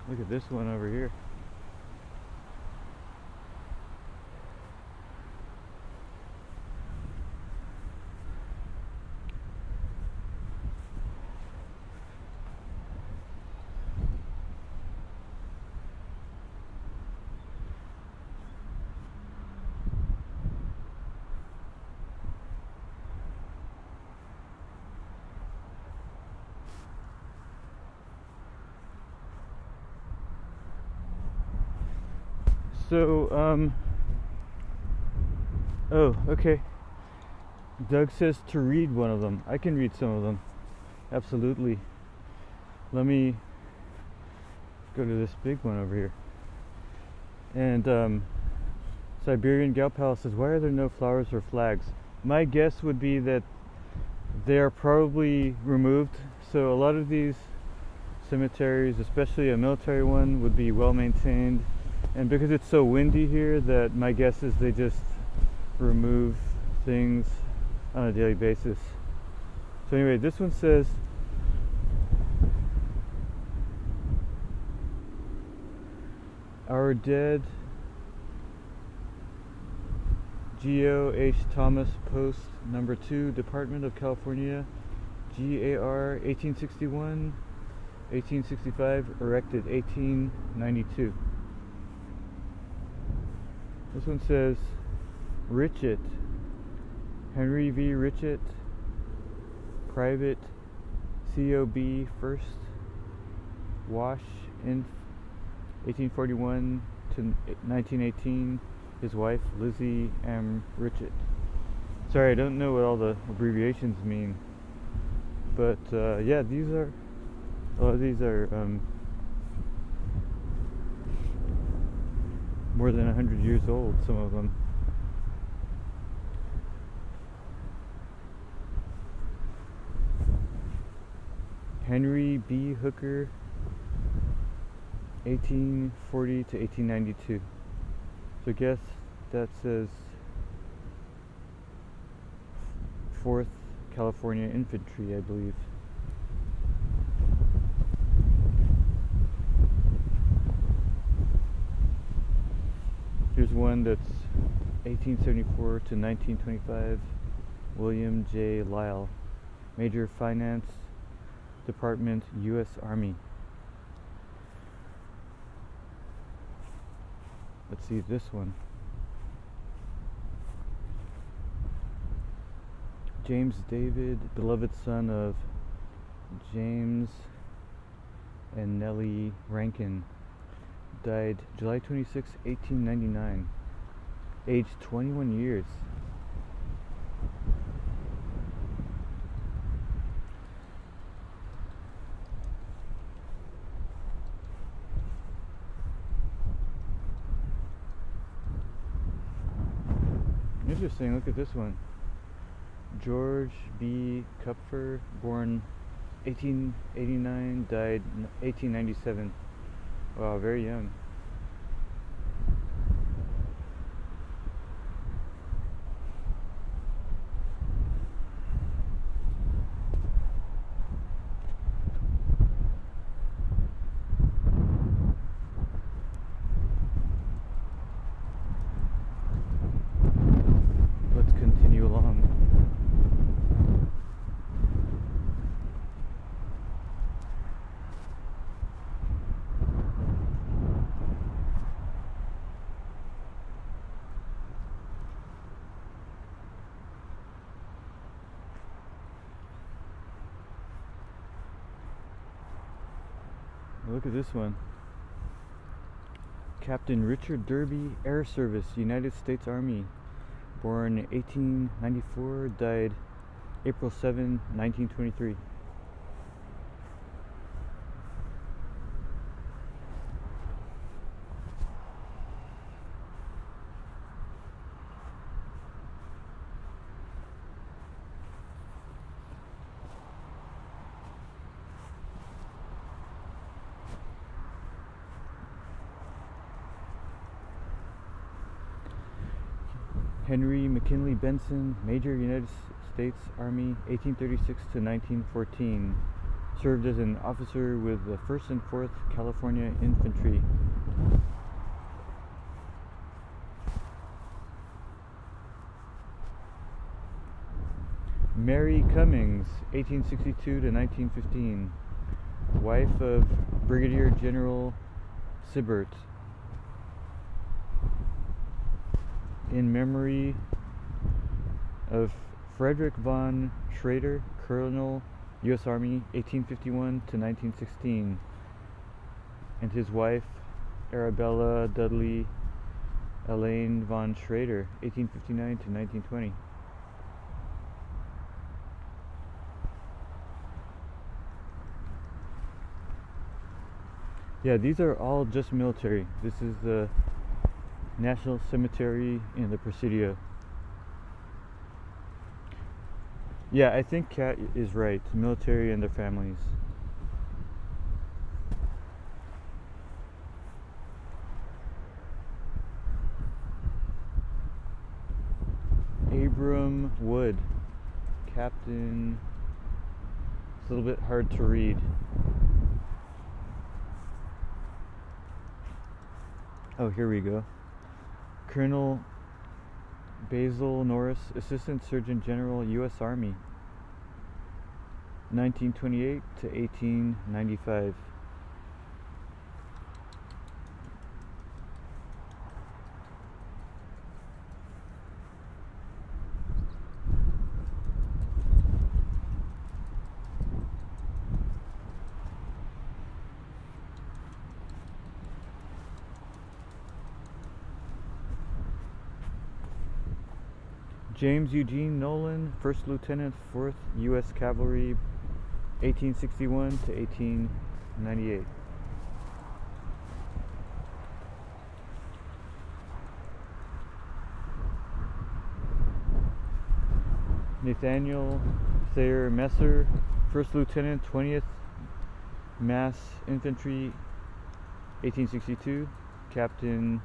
Look at this one over here. So, oh, okay. Doug says to read one of them. I can read some of them. Absolutely. Let me go to this big one over here. And, Siberian Gal Pal says, why are there no flowers or flags? My guess would be that they are probably removed. So a lot of these cemeteries, especially a military one, would be well maintained. And because it's so windy here, that my guess is they just remove things on a daily basis. So anyway, this one says, our dead Geo H. Thomas, Post Number 2, Department of California, GAR 1861, 1865, erected 1892. This one says Richet, Henry V. Richet, Private COB First, Wash, Inf. 1841 to 1918. His wife Lizzie M. Richet. Sorry, I don't know what all the abbreviations mean, but yeah, these are. These are more than 100 years old, some of them. Henry B. Hooker, 1840 to 1892. So I guess that says 4th California Infantry, I believe. Here's one that's 1874 to 1925. William J. Lyle, Major Finance Department, U.S. Army. Let's see this one. James David, beloved son of James and Nellie Rankin, died July 26, 1899, aged 21 years. Interesting, look at this one. George B. Kupfer, born 1889, died 1897. Wow, very young. Let's continue along. Look at this one. Captain Richard Derby, Air Service, United States Army. Born 1894, died April 7, 1923. Henry McKinley Benson, Major, United States Army, 1836 to 1914. Served as an officer with the 1st and 4th California Infantry. Mary Cummings, 1862 to 1915. Wife of Brigadier General Sibbert. In memory of Frederick von Schrader, Colonel, U.S. Army, 1851 to 1916, and his wife, Arabella Dudley Elaine von Schrader, 1859 to 1920. Yeah, these are all just military. This is the National Cemetery in the Presidio. Yeah, I think Kat is right. Military and their families. Abram Wood, Captain. It's a little bit hard to read. Oh, here we go. Colonel Basil Norris, Assistant Surgeon General, U.S. Army, 1928 to 1895. James Eugene Nolan, First Lieutenant, 4th U.S. Cavalry, 1861 to 1898. Nathaniel Thayer Messer, First Lieutenant, 20th Mass Infantry, 1862, Captain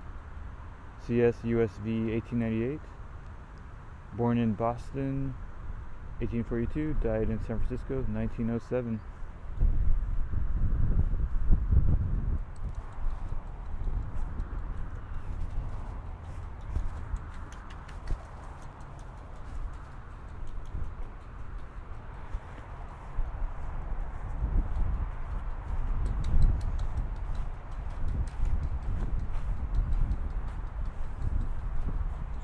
CS USV, 1898. Born in Boston, 1842, died in San Francisco, 1907.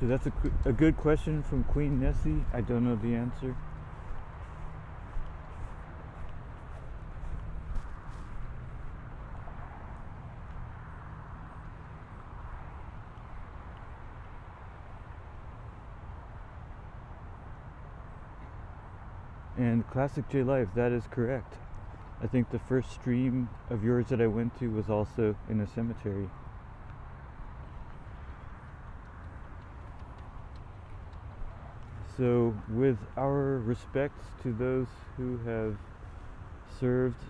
So that's a good question from Queen Nessie. I don't know the answer. And Classic J Life, that is correct. I think the first stream of yours that I went to was also in a cemetery. So, with our respects to those who have served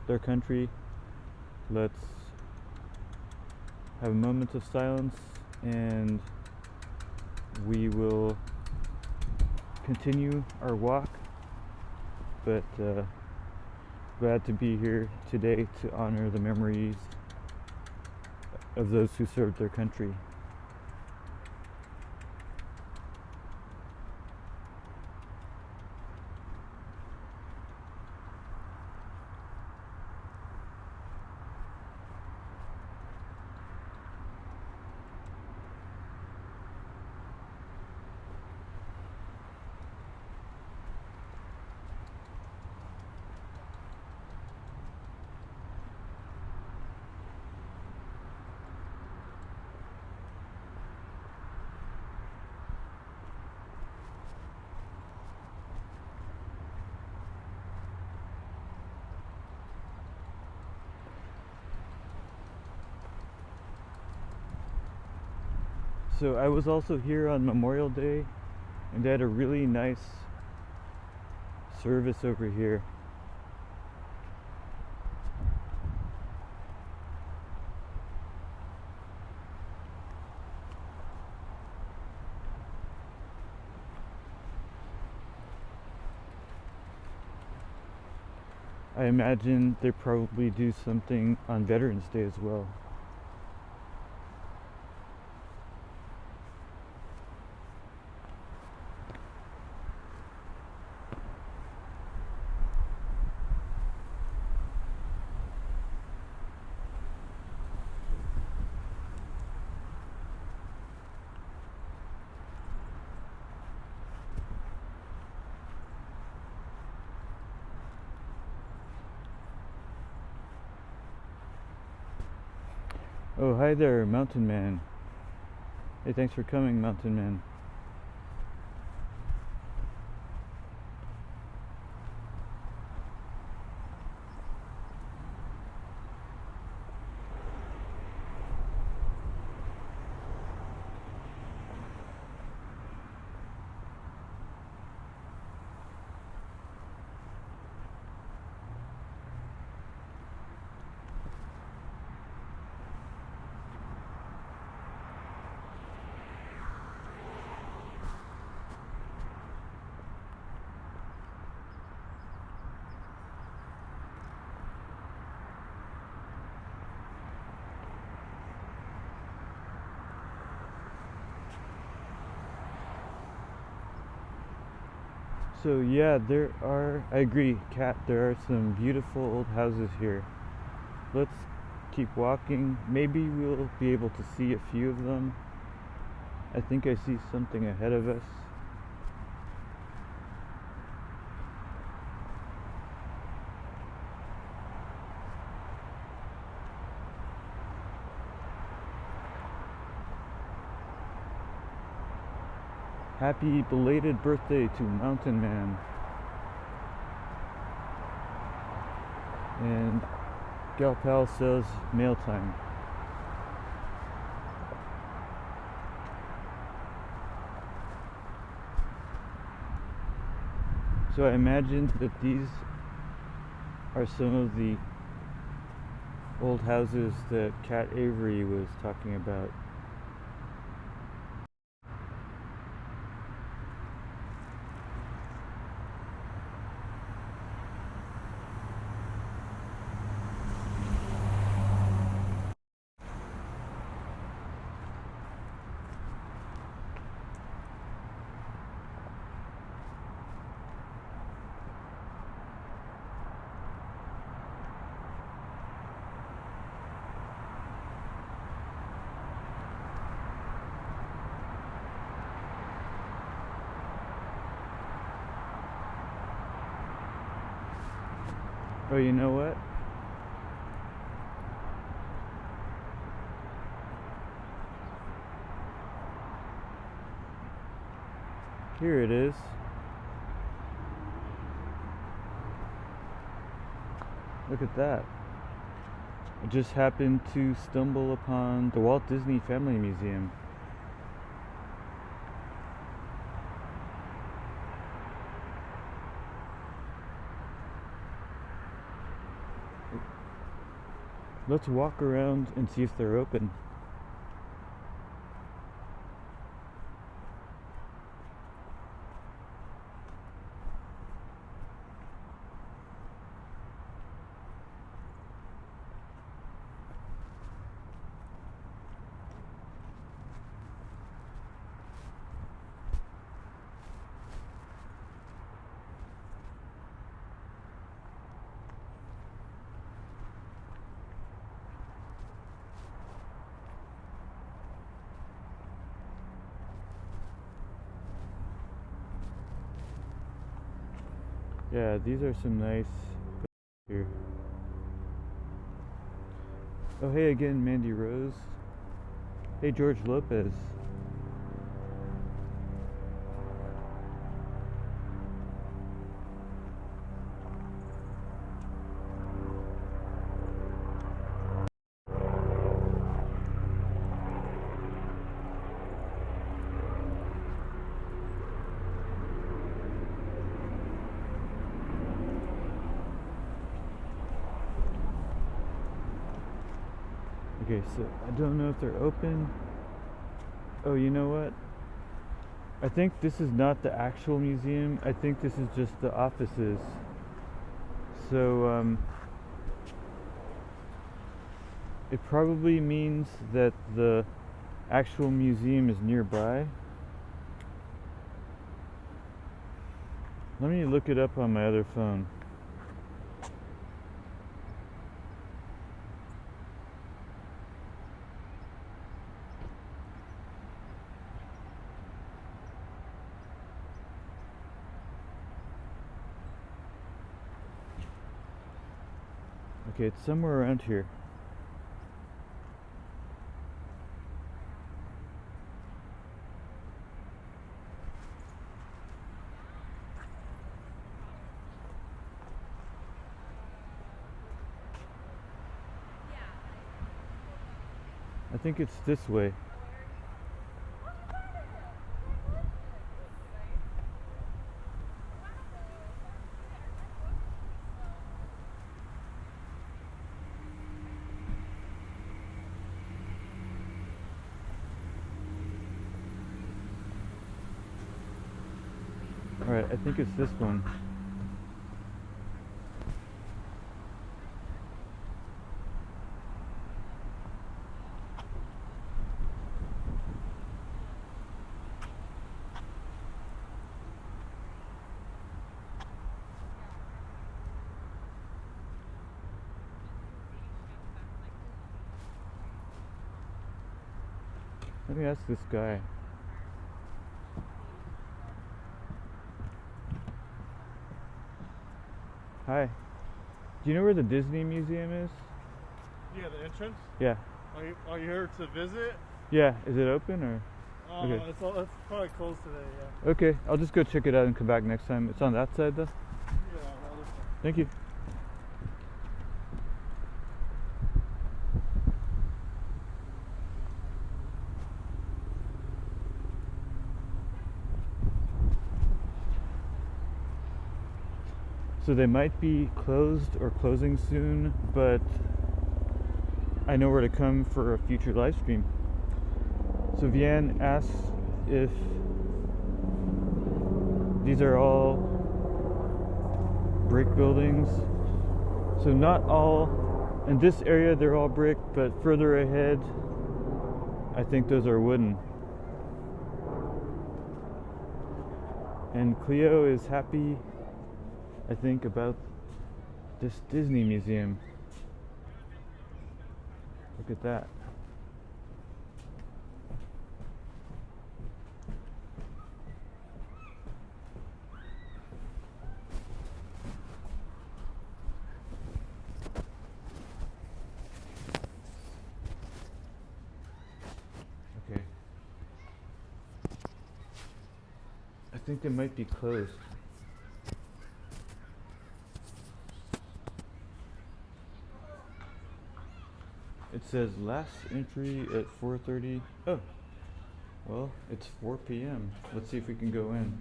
their country, let's have a moment of silence and we will continue our walk. But glad to be here today to honor the memories of those who served their country. So I was also here on Memorial Day, and they had a really nice service over here. I imagine they probably do something on Veterans Day as well. Oh, hi there, Mountain Man. Hey, thanks for coming, Mountain Man. So yeah, I agree, Kat, there are some beautiful old houses here. Let's keep walking. Maybe we'll be able to see a few of them. I think I see something ahead of us. Happy belated birthday to Mountain Man. And Gal Pal says mail time. So I imagine that these are some of the old houses that Kat Avery was talking about. Oh, you know what? Here it is. Look at that. I just happened to stumble upon the Walt Disney Family Museum. Let's walk around and see if they're open. Yeah, these are some nice here. Oh, hey again, Mandy Rose. Hey, George Lopez. Okay, so I don't know if they're open. Oh, you know what? I think this is not the actual museum. I think this is just the offices. So, it probably means that the actual museum is nearby. Let me look it up on my other phone. Okay, it's somewhere around here. I think it's this way. Alright, I think it's this one. Let me ask this guy. Hi. Do you know where the Disney Museum is? Yeah, the entrance. Yeah. Are you here to visit? Yeah. Is it open or? Okay. It's probably closed today. Yeah. Okay. I'll just go check it out and come back next time. It's on that side though. Yeah. I'll listen. Thank you. So they might be closed or closing soon, but I know where to come for a future live stream. So Vian asks if these are all brick buildings. So not all, in this area they're all brick, but further ahead I think those are wooden. And Cleo is happy, I think, about this Disney museum. Look at that. Okay. I think they might be closed. It says last entry at 4:30. Oh, well, it's 4 p.m. Let's see if we can go in.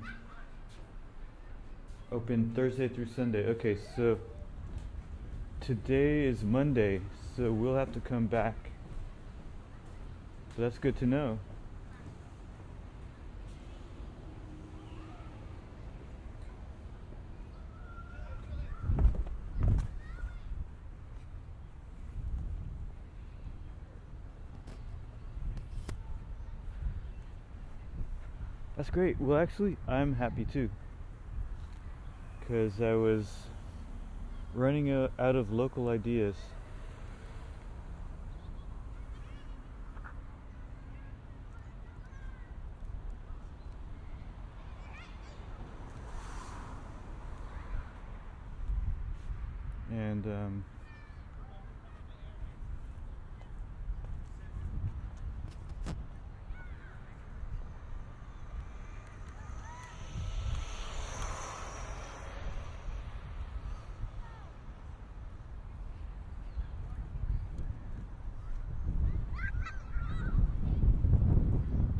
Open Thursday through Sunday. Okay, so today is Monday, so we'll have to come back. So that's good to know. That's great. Well, actually, I'm happy too, because I was running out of local ideas. And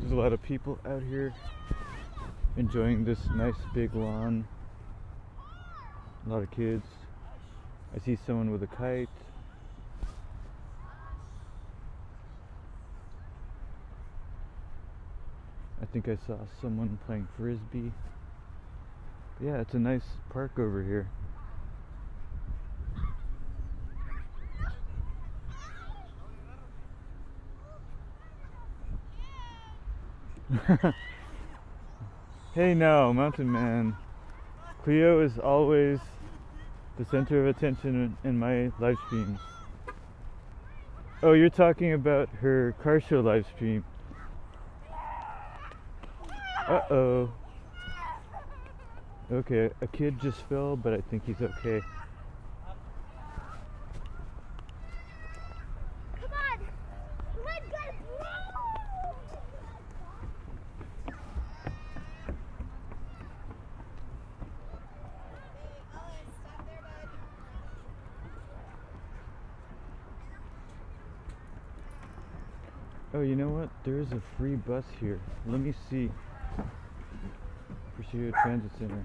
there's a lot of people out here enjoying this nice big lawn. A lot of kids. I see someone with a kite. I think I saw someone playing frisbee. But yeah, it's a nice park over here. Hey now, Mountain Man. Cleo is always the center of attention in my live streams. Oh, you're talking about her car show live stream. Uh-oh. Okay, a kid just fell, but I think he's okay. Come on. Come on, guys. Oh, you know what? There is a free bus here. Let me see. Presidio Transit Center.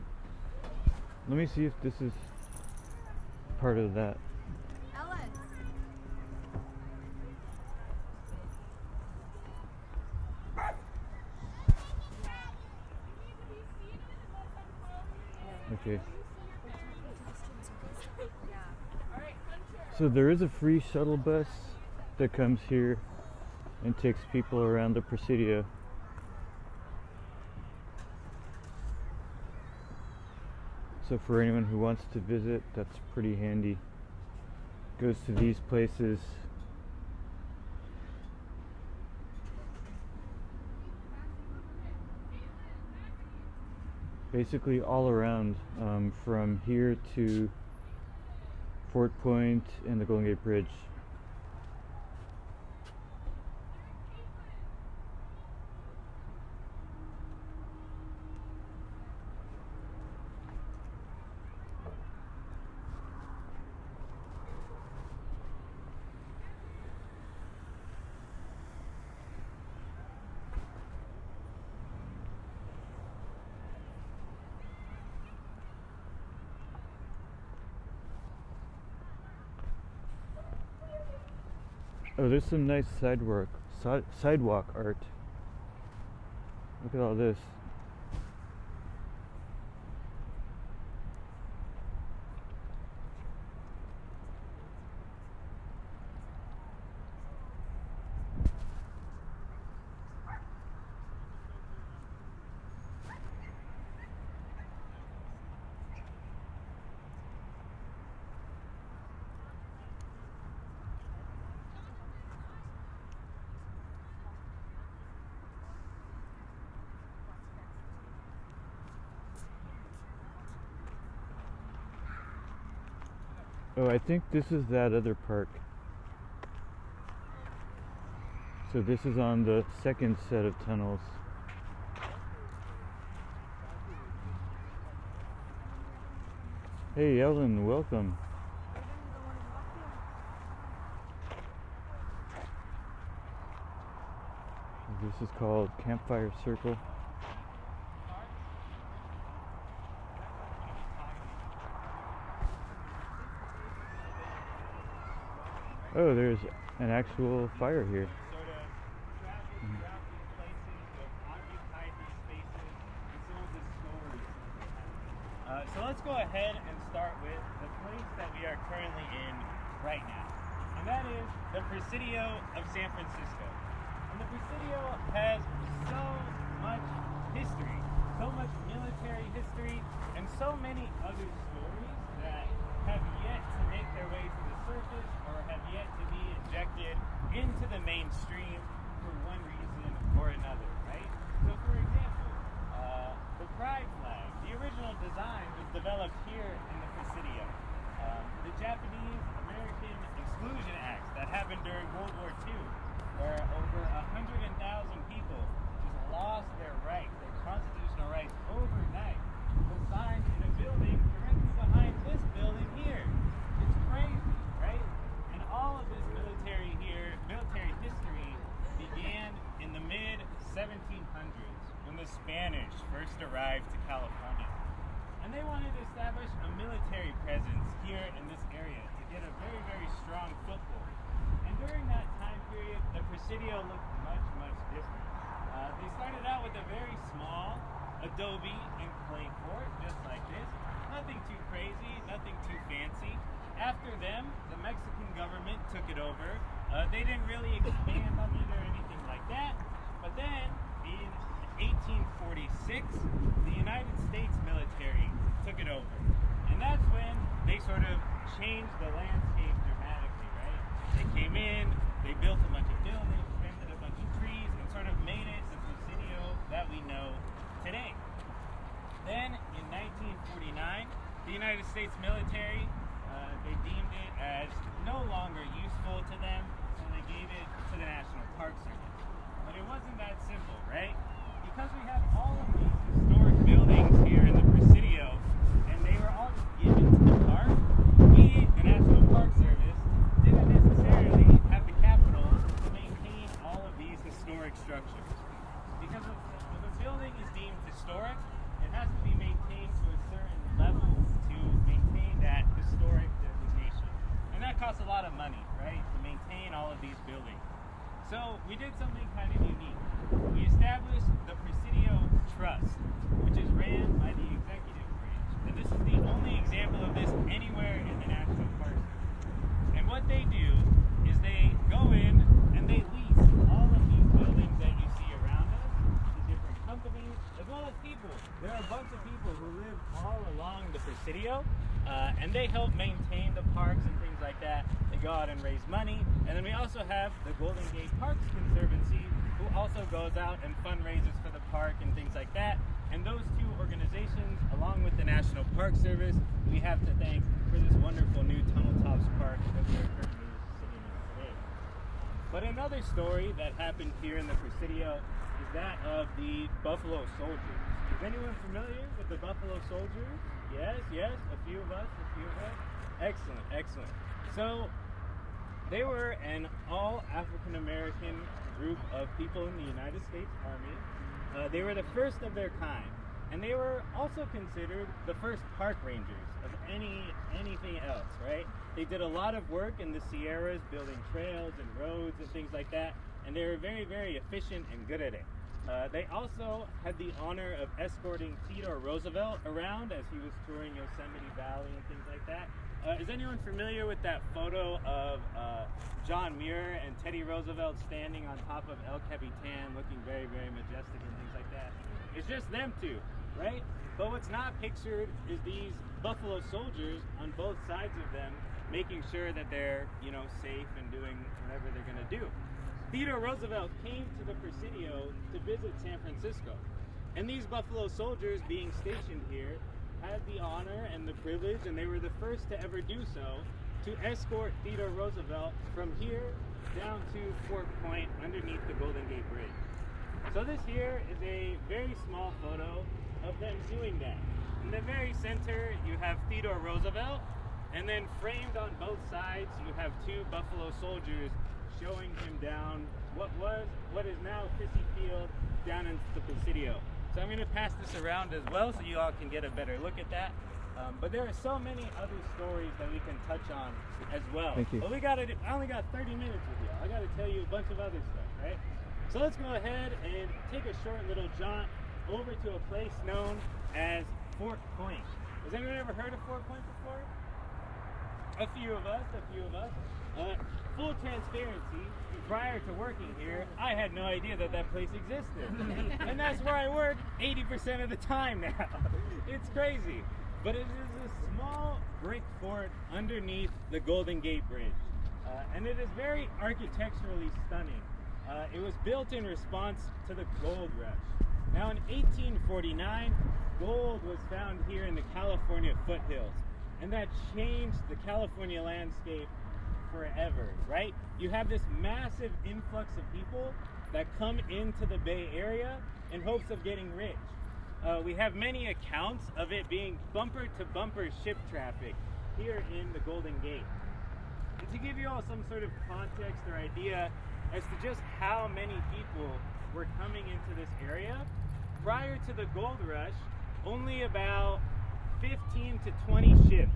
Let me see if this is part of that. Okay. So there is a free shuttle bus that comes here and takes people around the Presidio. So for anyone who wants to visit, that's pretty handy. Goes to these places. Basically all around, from here to Fort Point and the Golden Gate Bridge. Oh, there's some nice sidewalk art. Look at all this. Oh, I think this is that other park. So this is on the second set of tunnels. Hey Ellen, welcome. This is called Campfire Circle. Oh, there's an actual fire here. So let's go ahead and start with the place that we are currently in right now. And that is the Presidio of San Francisco. And the Presidio has so much history, so much military history, and so many other stories that have yet to make their way to the surface or have yet to be injected into the mainstream for one reason or another, right? So for example, the pride flag, the original design was developed here in the Presidio. The Japanese-American Exclusion Acts that happened during World War II, where over 100,000 people just lost their rights, their constitutional rights overnight, was signed in a building directly behind this building here. It's crazy, right? And all of this military history began in the mid-1700s when the Spanish first arrived to California. And they wanted to establish a military presence here in this area to get a very, very strong foothold. And during that time period, the Presidio looked much, much different. They started out with a very small adobe and clay fort, just like this. Nothing too crazy, nothing too fancy. After them, the Mexican government took it over. They didn't really expand on it or anything like that. But then, in 1846, the United States military took it over. And that's when they sort of changed the landscape dramatically, right? They came in, they built a bunch of buildings, planted a bunch of trees, and sort of made it the Presidio that we know today. Then, in 1949, the United States military, they deemed it as no longer useful to them, so they gave it to the National Park Service. But it wasn't that simple, right? Because we have all of these historic buildings here in the Presidio, and they were all just given to the park, we, the National Park Service, didn't necessarily have the capital to maintain all of these historic structures. Because if a building is deemed historic, it has to be maintained to a certain level to maintain that historic designation. And that costs a lot of money, right, to maintain all of these buildings. So we did something kind of unique. We established the Presidio Trust, which is ran by the executive branch. And this is the only example of this anywhere in the National Park Service. And what they do is they go in and they lease all of these buildings that you see around us to different companies, as well as people. There are a bunch of people who live all along the Presidio, and they help maintain the parks and things like that. They go out and raise money. And then we also have the Golden Gate Parks Conservancy, who also goes out and fundraises for the park and things like that. And those two organizations, along with the National Park Service, we have to thank for this wonderful new Tunnel Tops Park that we are currently sitting in today. But another story that happened here in the Presidio is that of the Buffalo Soldiers. Is anyone familiar with the Buffalo Soldiers? Yes, a few of us. Excellent, excellent. So, they were an all African American group of people in the United States Army. They were the first of their kind, and they were also considered the first park rangers of anything else, right? They did a lot of work in the Sierras, building trails and roads and things like that, and they were very, very efficient and good at it. They also had the honor of escorting Theodore Roosevelt around as he was touring Yosemite Valley and things like that. Is anyone familiar with that photo of John Muir and Teddy Roosevelt standing on top of El Capitan looking very, very majestic and things like that? It's just them two, right? But what's not pictured is these Buffalo Soldiers on both sides of them making sure that they're, safe and doing whatever they're going to do. Theodore Roosevelt came to the Presidio to visit San Francisco. And these Buffalo Soldiers being stationed here had the honor and the privilege, and they were the first to ever do so, to escort Theodore Roosevelt from here down to Fort Point underneath the Golden Gate Bridge. So this here is a very small photo of them doing that. In the very center, you have Theodore Roosevelt, and then framed on both sides, you have two Buffalo Soldiers showing him down what is now Crissy Field down into the Presidio. So I'm going to pass this around as well so you all can get a better look at that. But there are so many other stories that we can touch on as well. Thank you. But I only got 30 minutes with you. I got to tell you a bunch of other stuff, right? So let's go ahead and take a short little jaunt over to a place known as Fort Point. Has anyone ever heard of Fort Point before? A few of us. Full transparency, prior to working here, I had no idea that place existed. And that's where I work 80% of the time now. It's crazy. But it is a small brick fort underneath the Golden Gate Bridge. And it is very architecturally stunning. It was built in response to the gold rush. Now in 1849, gold was found here in the California foothills. And that changed the California landscape forever, right? You have this massive influx of people that come into the Bay Area in hopes of getting rich. We have many accounts of it being bumper-to-bumper ship traffic here in the Golden Gate. And to give you all some sort of context or idea as to just how many people were coming into this area, prior to the gold rush, only about 15 to 20 ships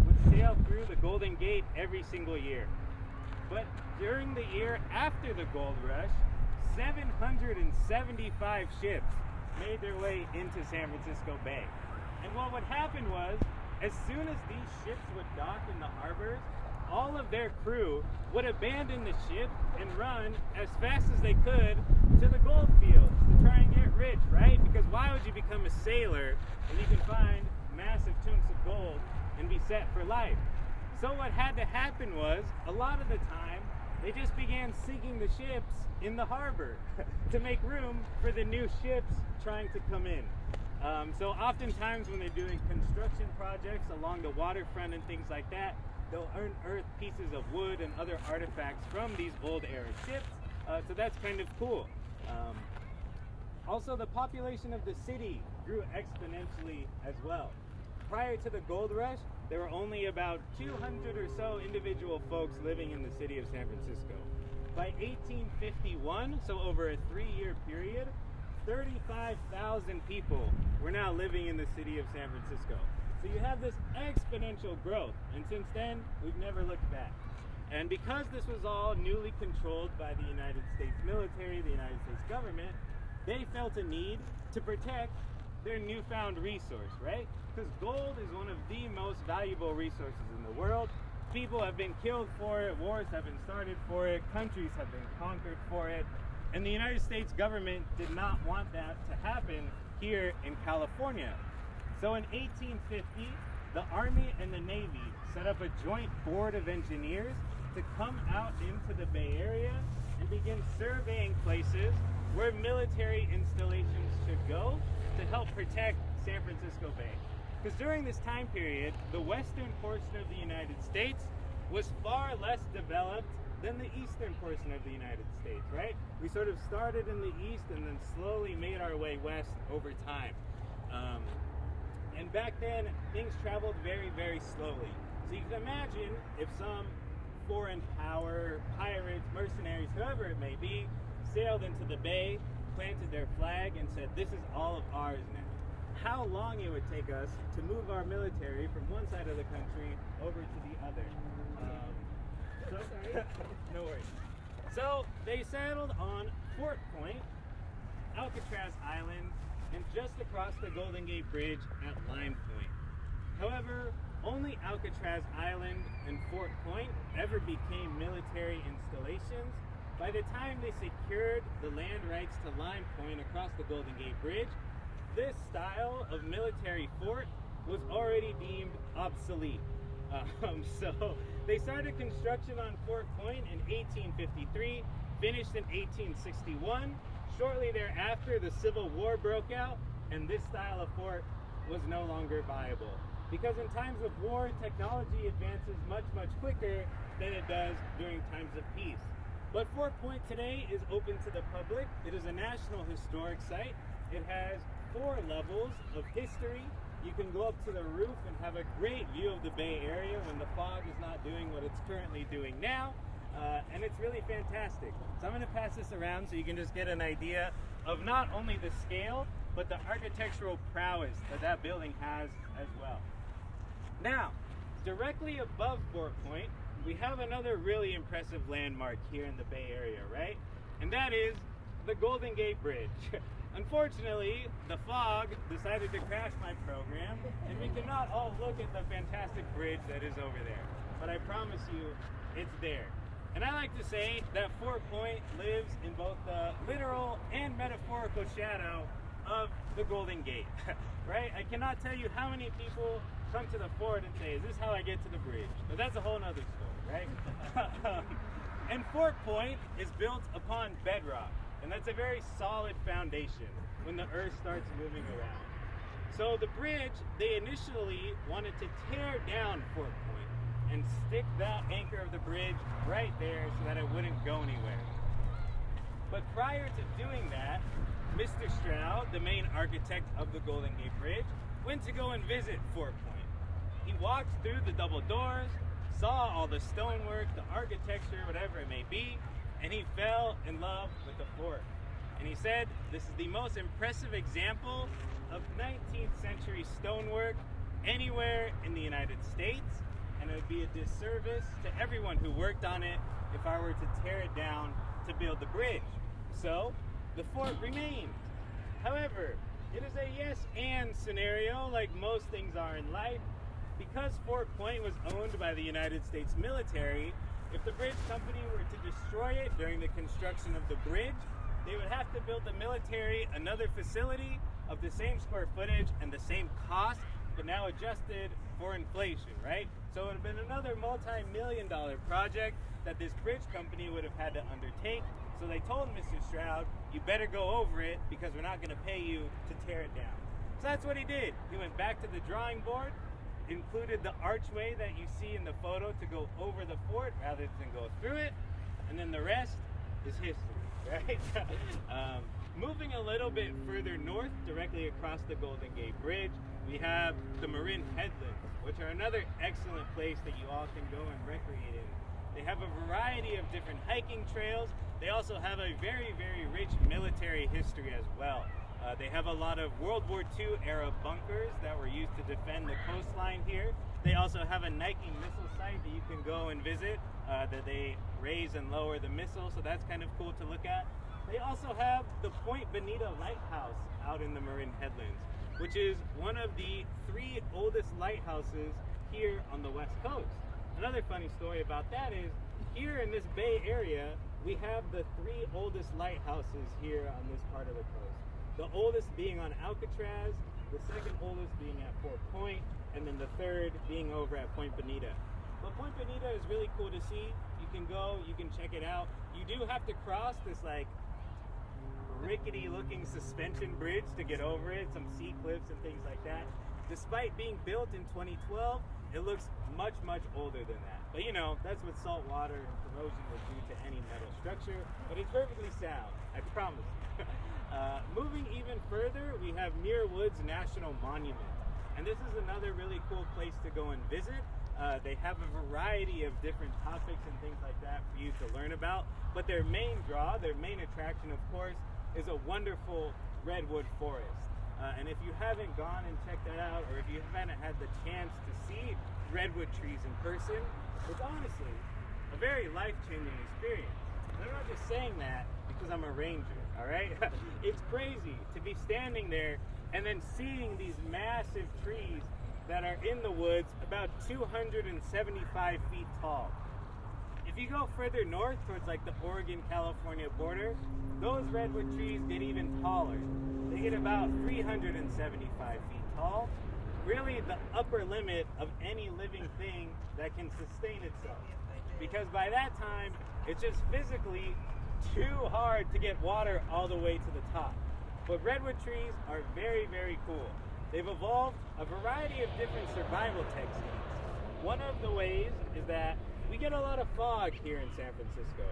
would sail through the Golden Gate every single year. But during the year after the gold rush, 775 ships made their way into San Francisco Bay. And what would happen was, as soon as these ships would dock in the harbors, all of their crew would abandon the ship and run as fast as they could to the gold fields to try and get rich, right? Because why would you become a sailor when you can find massive chunks of gold and be set for life? So what had to happen was, a lot of the time, they just began sinking the ships in the harbor to make room for the new ships trying to come in. So oftentimes when they're doing construction projects along the waterfront and things like that, they'll unearth pieces of wood and other artifacts from these old era ships. So that's kind of cool. Also, the population of the city grew exponentially as well. Prior to the gold rush, there were only about 200 or so individual folks living in the city of San Francisco. By 1851, so over a 3-year period, 35,000 people were now living in the city of San Francisco. So you have this exponential growth, and since then, we've never looked back. And because this was all newly controlled by the United States military, the United States government, they felt a need to protect their newfound resource, right? Because gold is one of the most valuable resources in the world. People have been killed for it, wars have been started for it, countries have been conquered for it, and the United States government did not want that to happen here in California. So in 1850, the Army and the Navy set up a joint board of engineers to come out into the Bay Area and begin surveying places where military installations should go to help protect San Francisco Bay. Because during this time period, the western portion of the United States was far less developed than the eastern portion of the United States, right? We sort of started in the east and then slowly made our way west over time. And back then, things traveled very, very slowly. So you can imagine if some foreign power, pirates, mercenaries, whoever it may be, sailed into the bay, planted their flag, and said, "This is all of ours now." How long it would take us to move our military from one side of the country over to the other. No worries. So they settled on Fort Point, Alcatraz Island, and just across the Golden Gate Bridge at Lime Point. However, only Alcatraz Island and Fort Point ever became military installations. By the time they secured the land rights to Lime Point across the Golden Gate Bridge, this style of military fort was already deemed obsolete. So they started construction on Fort Point in 1853, finished in 1861. Shortly thereafter, the Civil War broke out, and this style of fort was no longer viable. Because in times of war, technology advances much, much quicker than it does during times of peace. But Fort Point today is open to the public. It is a National Historic Site. It has 4 levels of history. You can go up to the roof and have a great view of the Bay Area when the fog is not doing what it's currently doing now. And it's really fantastic. So I'm going to pass this around so you can just get an idea of not only the scale, but the architectural prowess that that building has as well. Now, directly above Fort Point, we have another really impressive landmark here in the Bay Area, right? And that is the Golden Gate Bridge. Unfortunately, the fog decided to crash my program, and we cannot all look at the fantastic bridge that is over there. But I promise you, it's there. And I like to say that Fort Point lives in both the literal and metaphorical shadow of the Golden Gate, right? I cannot tell you how many people come to the fort and say, "Is this how I get to the bridge?" But that's a whole nother story, right? And Fort Point is built upon bedrock. And that's a very solid foundation when the earth starts moving around. So the bridge, they initially wanted to tear down Fort Point and stick that anchor of the bridge right there so that it wouldn't go anywhere. But prior to doing that, Mr. Stroud, the main architect of the Golden Gate Bridge, went to go and visit Fort Point. He walked through the double doors, saw all the stonework, the architecture, whatever it may be, and he fell in love with the fort. And he said, "This is the most impressive example of 19th century stonework anywhere in the United States, and it would be a disservice to everyone who worked on it if I were to tear it down to build the bridge." So the fort remained. However, it is a yes and scenario like most things are in life. Because Fort Point was owned by the United States military, if the bridge company were to destroy it during the construction of the bridge, they would have to build the military another facility of the same square footage and the same cost, but now adjusted for inflation, right? So it would have been another multi-million-dollar project that this bridge company would have had to undertake. So they told Mr. Stroud, you better go over it because we're not going to pay you to tear it down. So that's what he did. He went back to the drawing board, included the archway that you see in the photo to go over the fort rather than go through it, and then the rest is history, right? Moving a little bit further north, directly across the Golden Gate Bridge, we have the Marin Headlands, which are another excellent place that you all can go and recreate in. They have a variety of different hiking trails. They also have a very, very rich military history as well. They have a lot of World War II era bunkers that were used to defend the coastline here. They also have a Nike missile site that you can go and visit, that they raise and lower the missiles, so that's kind of cool to look at. They also have the Point Bonita Lighthouse out in the Marin Headlands, which is one of the 3 oldest lighthouses here on the West Coast. Another funny story about that is, here in this Bay Area, we have the 3 oldest lighthouses here on this part of the coast. The oldest being on Alcatraz, the second oldest being at Fort Point, and then the third being over at Point Bonita. But Point Bonita is really cool to see. You can go, you can check it out. You do have to cross this like rickety looking suspension bridge to get over it, some sea cliffs and things like that. Despite being built in 2012, it looks much, much older than that. But you know, that's what salt water and corrosion will do to any metal structure, but it's perfectly sound, I promise you. Moving even further, we have Muir Woods National Monument. And this is another really cool place to go and visit. They have a variety of different topics and things like that for you to learn about. But their main draw, their main attraction, of course, is a wonderful redwood forest. And if you haven't gone and checked that out, or if you haven't had the chance to see redwood trees in person, it's honestly a very life-changing experience. And I'm not just saying that because I'm a ranger, all right? It's crazy to be standing there and then seeing these massive trees that are in the woods about 275 feet tall. If you go further north towards like the Oregon-California border, those redwood trees get even taller. They get about 375 feet tall. Really the upper limit of any living thing that can sustain itself. Because by that time, it's just physically too hard to get water all the way to the top. But redwood trees are very, very cool. They've evolved a variety of different survival techniques. One of the ways is that we get a lot of fog here in San Francisco.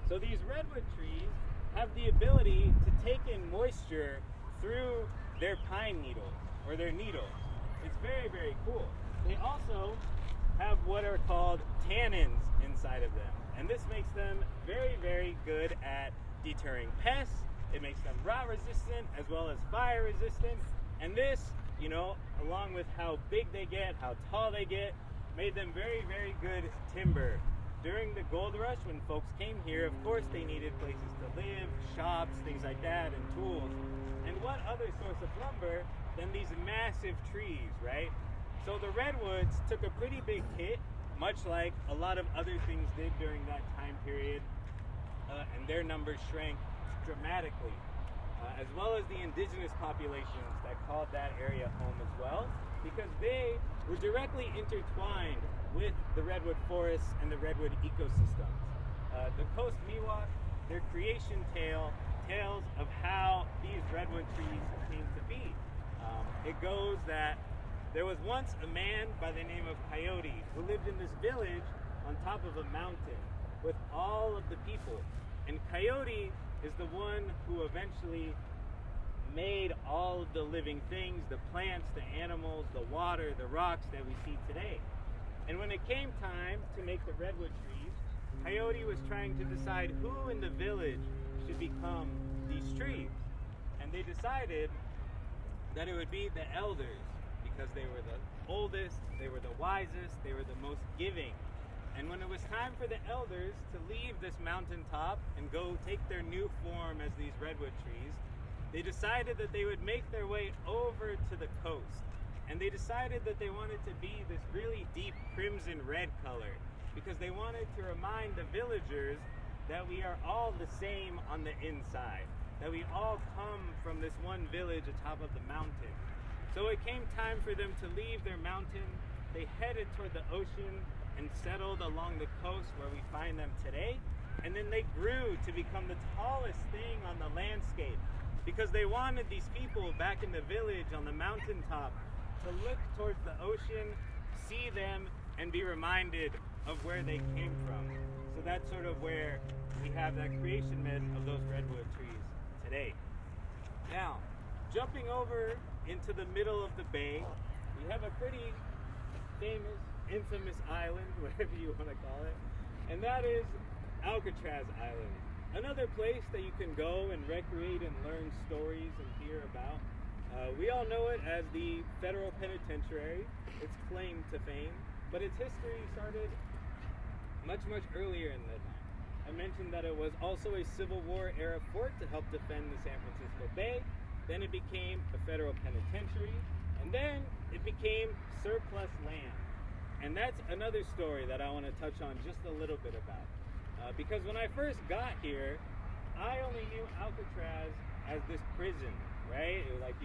So these redwood trees have the ability to take in moisture through their pine needles, or their needles. It's very, very cool. They also have what are called tannins inside of them. And this makes them very, very good at deterring pests. It makes them rot resistant as well as fire resistant. And this, you know, along with how big they get, how tall they get, made them very, very good timber. During the gold rush, when folks came here, of course they needed places to live, shops, things like that, and tools. And what other source of lumber than these massive trees, right? So the redwoods took a pretty big hit, much like a lot of other things did during that time period, and their numbers shrank dramatically, as well as the indigenous populations that called that area home as well, because they were directly intertwined with the redwood forests and the redwood ecosystems. The Coast Miwok, their creation tales of how these redwood trees came to be. It goes that there was once a man by the name of Coyote who lived in this village on top of a mountain with all of the people. And Coyote is the one who eventually made all of the living things, the plants, the animals, the water, the rocks that we see today. And when it came time to make the redwood trees, Coyote was trying to decide who in the village should become these trees. And they decided that it would be the elders, because they were the oldest, they were the wisest, they were the most giving. And when it was time for the elders to leave this mountaintop and go take their new form as these redwood trees, they decided that they would make their way over to the coast. And they decided that they wanted to be this really deep crimson red color because they wanted to remind the villagers that we are all the same on the inside, that we all come from this one village atop of the mountain. So it came time for them to leave their mountain. They headed toward the ocean and settled along the coast where we find them today. And then they grew to become the tallest thing on the landscape because they wanted these people back in the village on the mountaintop to look towards the ocean, see them, and be reminded of where they came from. So that's sort of where we have that creation myth of those redwood trees today. Now, jumping over into the middle of the bay, we have a pretty famous, infamous island, whatever you want to call it, and that is Alcatraz Island. Another place that you can go and recreate and learn stories and hear about. We all know it as the federal penitentiary, its claim to fame, but its history started much earlier in the time. I mentioned that it was also a Civil War era fort to help defend the San Francisco Bay. Then it became a federal penitentiary, and then it became surplus land. And that's another story that I want to touch on just a little bit about. Because when I first got here, I only knew Alcatraz as this prison, right? It was like,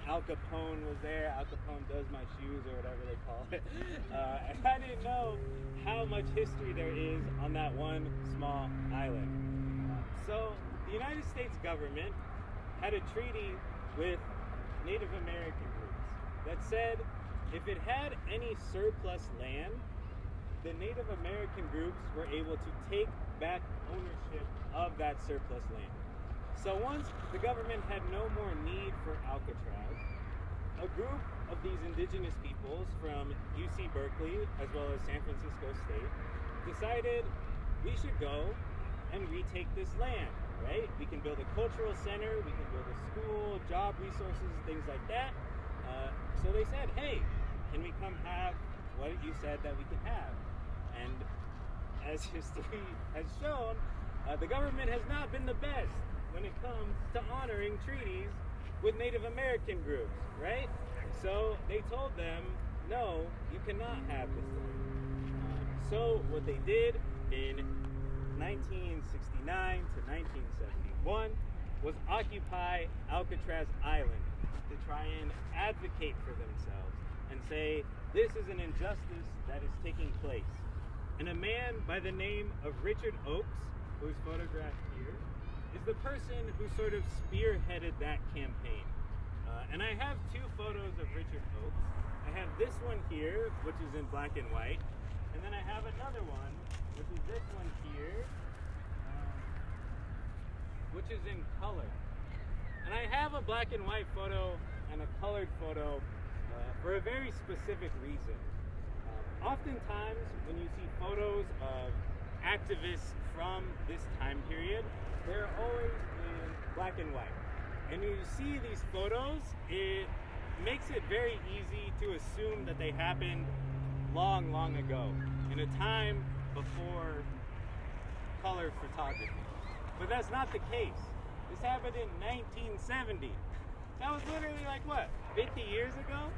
Al Capone was there. Al Capone does my shoes or whatever they call it. And I didn't know how much history there is on that one small island. So the United States government had a treaty with Native American groups that said if it had any surplus land, the Native American groups were able to take back ownership of that surplus land. So once the government had no more need for Alcatraz, a group of these indigenous peoples from UC Berkeley as well as San Francisco State decided we should go and retake this land, right? We can build a cultural center, we can build a school, job resources, things like that. So they said, hey, can we come have what you said that we can have? And as history has shown, the government has not been the best when it comes to honoring treaties with Native American groups, right? So they told them, no, you cannot have this land. So what they did in 1969 to 1971 was occupy Alcatraz Island to try and advocate for themselves and say, this is an injustice that is taking place. And a man by the name of Richard Oakes, who is photographed here, is the person who sort of spearheaded that campaign. And I have two photos of Richard Oakes. I have this one here, which is in black and white, and then I have another one, which is this one here, which is in color. And I have a black and white photo and a colored photo for a very specific reason. Oftentimes, when you see photos of activists from this time period, they're always in black and white. And when you see these photos, it makes it very easy to assume that they happened long ago, in a time before color photography. But that's not the case. This happened in 1970. That was literally like, 50 years ago?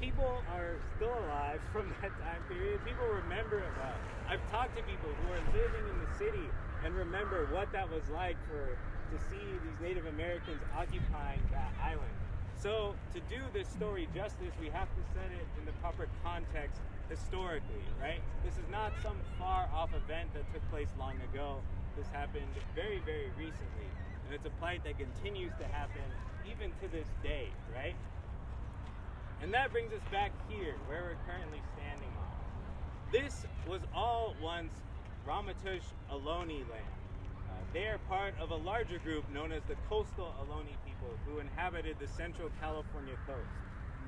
People are still alive from that time period. People remember it well. I've talked to people who are living in the city and remember what that was like to see these Native Americans occupying that island. So to do this story justice, we have to set it in the proper context historically, right? This is not some far off event that took place long ago. This happened very recently. And it's a plight that continues to happen even to this day, right? And that brings us back here, where we're currently standing on. This was all once Ramaytush Ohlone land. They are part of a larger group known as the Coastal Ohlone people who inhabited the central California coast.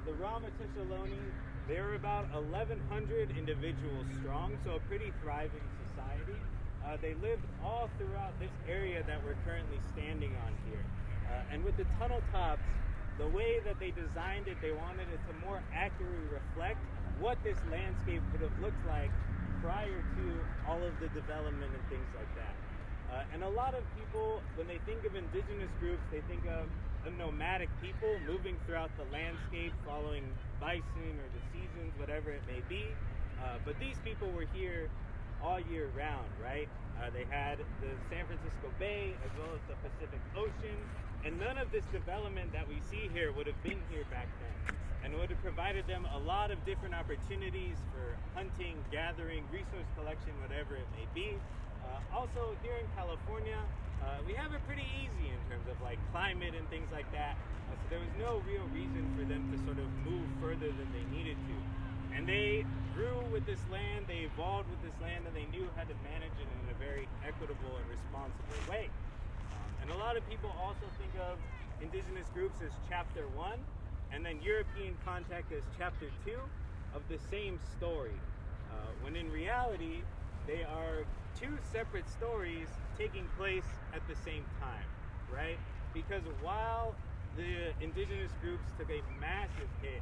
The Ramaytush Ohlone, they were about 1,100 individuals strong, so a pretty thriving society. They lived all throughout this area that we're currently standing on here. And with the tunnel tops, the way that they designed it, they wanted it to more accurately reflect what this landscape would have looked like prior to all of the development and things like that. And a lot of people, when they think of indigenous groups, they think of a nomadic people moving throughout the landscape, following bison or the seasons, whatever it may be. But these people were here all year round, right? They had the San Francisco Bay as well as the Pacific Ocean, and none of this development that we see here would have been here back then, and would have provided them a lot of different opportunities for hunting, gathering, resource collection, whatever it may be. Also here in California, we have it pretty easy in terms of like climate and things like that, so there was no real reason for them to sort of move further than they needed to. And they grew with this land, they evolved with this land, and they knew how to manage it in a very equitable and responsible way. And a lot of people also think of indigenous groups as chapter 1, and then European contact as chapter 2 of the same story. When in reality, they are two separate stories taking place at the same time, right? Because while the indigenous groups took a massive hit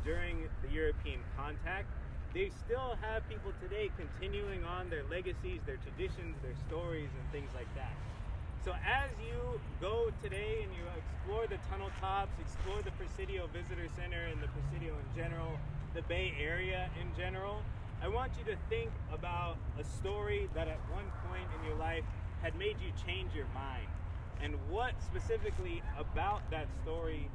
during the European contact, they still have people today continuing on their legacies, their traditions, their stories, and things like that. So as you go today and you explore the tunnel tops, explore the Presidio Visitor Center and the Presidio in general, the Bay Area in general, I want you to think about a story that at one point in your life had made you change your mind. And what specifically about that story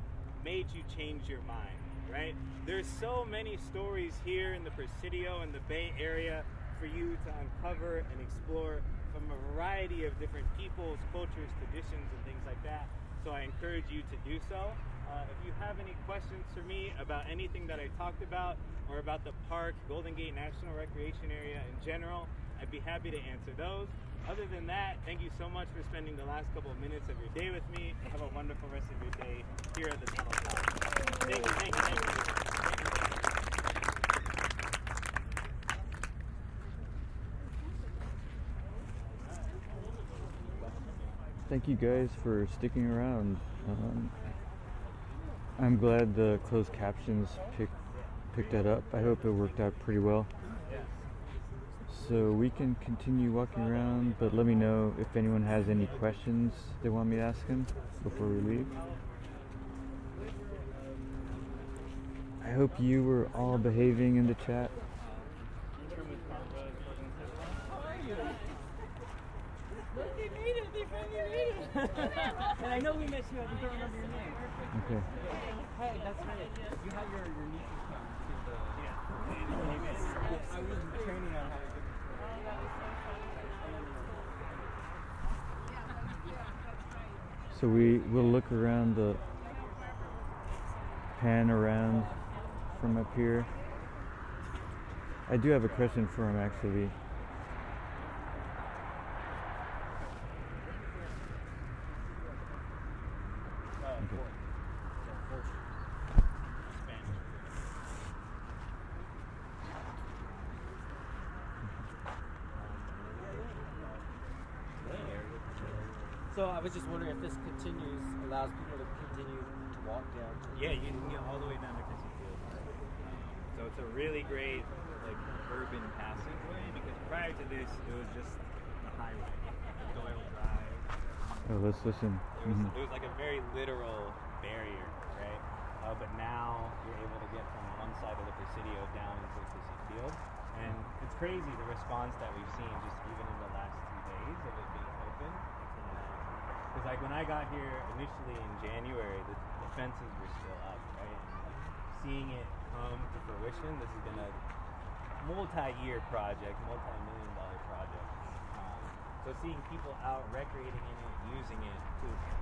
made you change your mind, right? There's so many stories here in the Presidio and the Bay Area for you to uncover and explore from a variety of different peoples, cultures, traditions, and things like that. So I encourage you to do so. If you have any questions for me about anything that I talked about or about the park, Golden Gate National Recreation Area in general, I'd be happy to answer those. Other than that, thank you so much for spending the last couple of minutes of your day with me. Have a wonderful rest of your day here at the tunnel top. Thank you, thank you, thank you. Thank you guys for sticking around. I'm glad the closed captions picked that up. I hope it worked out pretty well. So we can continue walking around, but let me know if anyone has any questions they want me to ask them before we leave. I hope you were all behaving in the chat. Look, they made it! They finally made it! And I know we met you, I just don't remember your name. Okay. Hey, that's right. You have your nieces come to the... Yeah. I was training on how to do this. So we will look around the pan around from up here. I do have a question for him actually. So I was just wondering if this allows people to continue to walk down. Yeah, you can get all the way down to Crissy Field. So it's a really great like urban passageway because prior to this it was just a highway, the Doyle Drive. Oh, let's listen. It was like a very literal barrier, right? But now you're able to get from one side of the Presidio down into Crissy Field. And it's crazy the response that we've seen just even in the last 2 days of it being open. Because like when I got here initially in January, the fences were still up, right? And like, seeing it come to fruition, this has been a multi-year project, multi-million-dollar project. So seeing people out recreating in it, using it,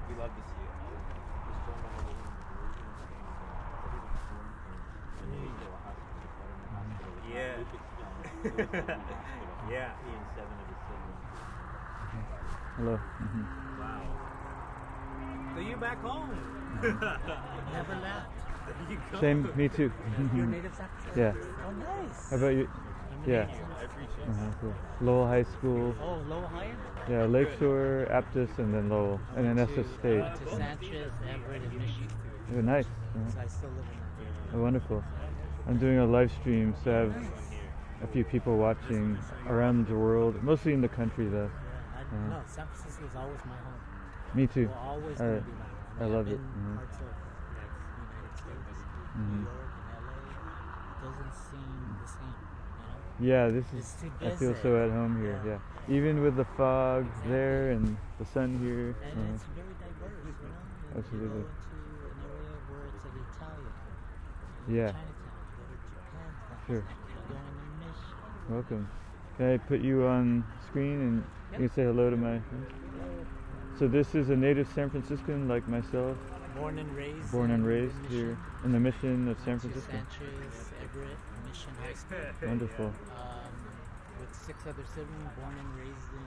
we love to see it. Yeah. Yeah. Hello. Wow. So you back home? Never left. You go. Same, me too. Your native accent? Yeah. Oh, nice. How about you? Yeah. I appreciate it. Cool. Lowell High School. Oh, Lowell High? Yeah, Lakeshore, Aptus, and then Lowell, and then Estes State. To Sanchez, Everett, and Michigan. Oh, nice. So I still live in that area. Oh, wonderful. I'm doing a live stream, so I have a few people watching around the world, mostly in the country though. Yeah, I know. San Francisco is always my home. Me too. Will always I- gonna be my home. I mean, love I've it. been Mhm. parts of United States, Mhm. New York, and LA. It doesn't seem the same. Yeah, this It's is. to I feel visit. so at home here. Yeah. Yeah, even with the fog there and the sun here. And it's very diverse, you know. Absolutely. You go into an area where it's an Italian. Yeah. Chinatown. You go to Japan. Sure. You go in a mission. Welcome. Can I put you on screen and you can say hello to my friends? So this is a native San Franciscan like myself, Born and raised. born and in the raised here Mission. in the Mission of San Went to Francisco. Sanchez, Everett, Mission High School. Wonderful. With 6 other siblings, born and raised in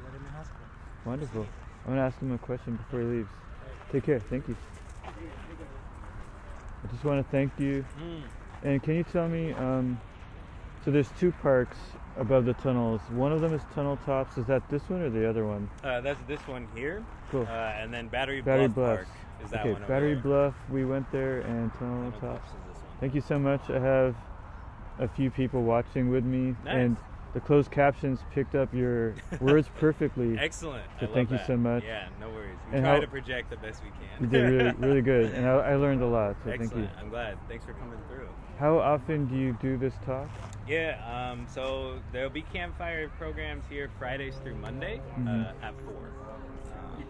Letterman Hospital. Wonderful. I'm going to ask him a question before he leaves. Take care. Thank you. I just want to thank you. And can you tell me, so there's 2 parks above the tunnels. One of them is Tunnel Tops. Is that this one or the other one? That's this one here. Cool. And then Battery Battery Bluff Bluff. Park is that Okay, one over Battery there. Bluff, we went there, and Tunnel Tunnel Tops. Tops is this one. Thank you so much. I have a few people watching with me, Nice. and the closed captions picked up your words perfectly. Excellent. So I love thank you that. so much. Yeah, no worries. We And try how- to project the best we can. You did really, really good, and I learned a lot. So Excellent. thank you. I'm glad. Thanks for coming through. How often do you do this talk? Yeah, so there'll be campfire programs here Fridays through Monday Mhm. at 4.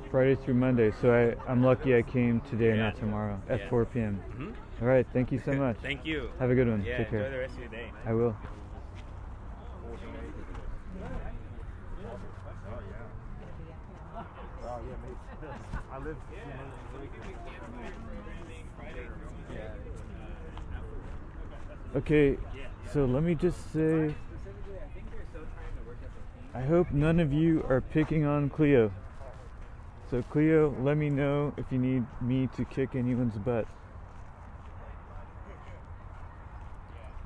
Friday through Monday. So I'm lucky I came today and Yeah. not tomorrow at Yeah. 4 p.m. Mhm. All right. Thank you so much. Thank you. Have a good one. Yeah, Take enjoy care. the rest of your day. I will. I live. Okay. So let me just say, I hope none of you are picking on Cleo. So Cleo, let me know if you need me to kick anyone's butt.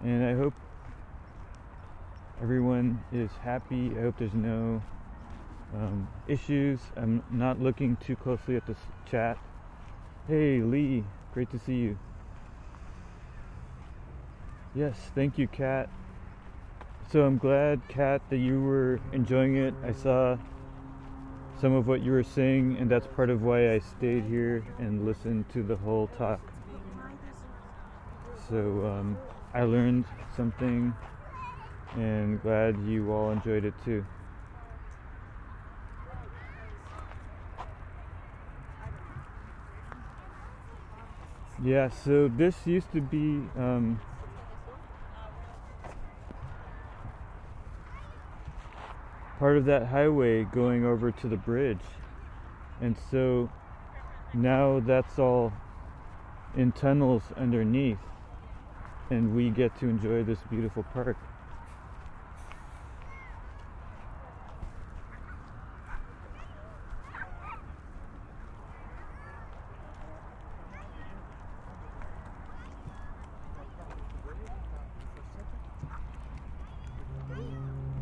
And I hope everyone is happy. I hope there's no issues. I'm not looking too closely at this chat. Hey Lee, great to see you. Yes, thank you, Kat. So I'm glad, Kat, that you were enjoying it. I saw some of what you were saying, and that's part of why I stayed here and listened to the whole talk. So I learned something, and glad you all enjoyed it too. Yeah, so this used to be part of that highway going over to the bridge, and so now that's all in tunnels underneath, and we get to enjoy this beautiful park.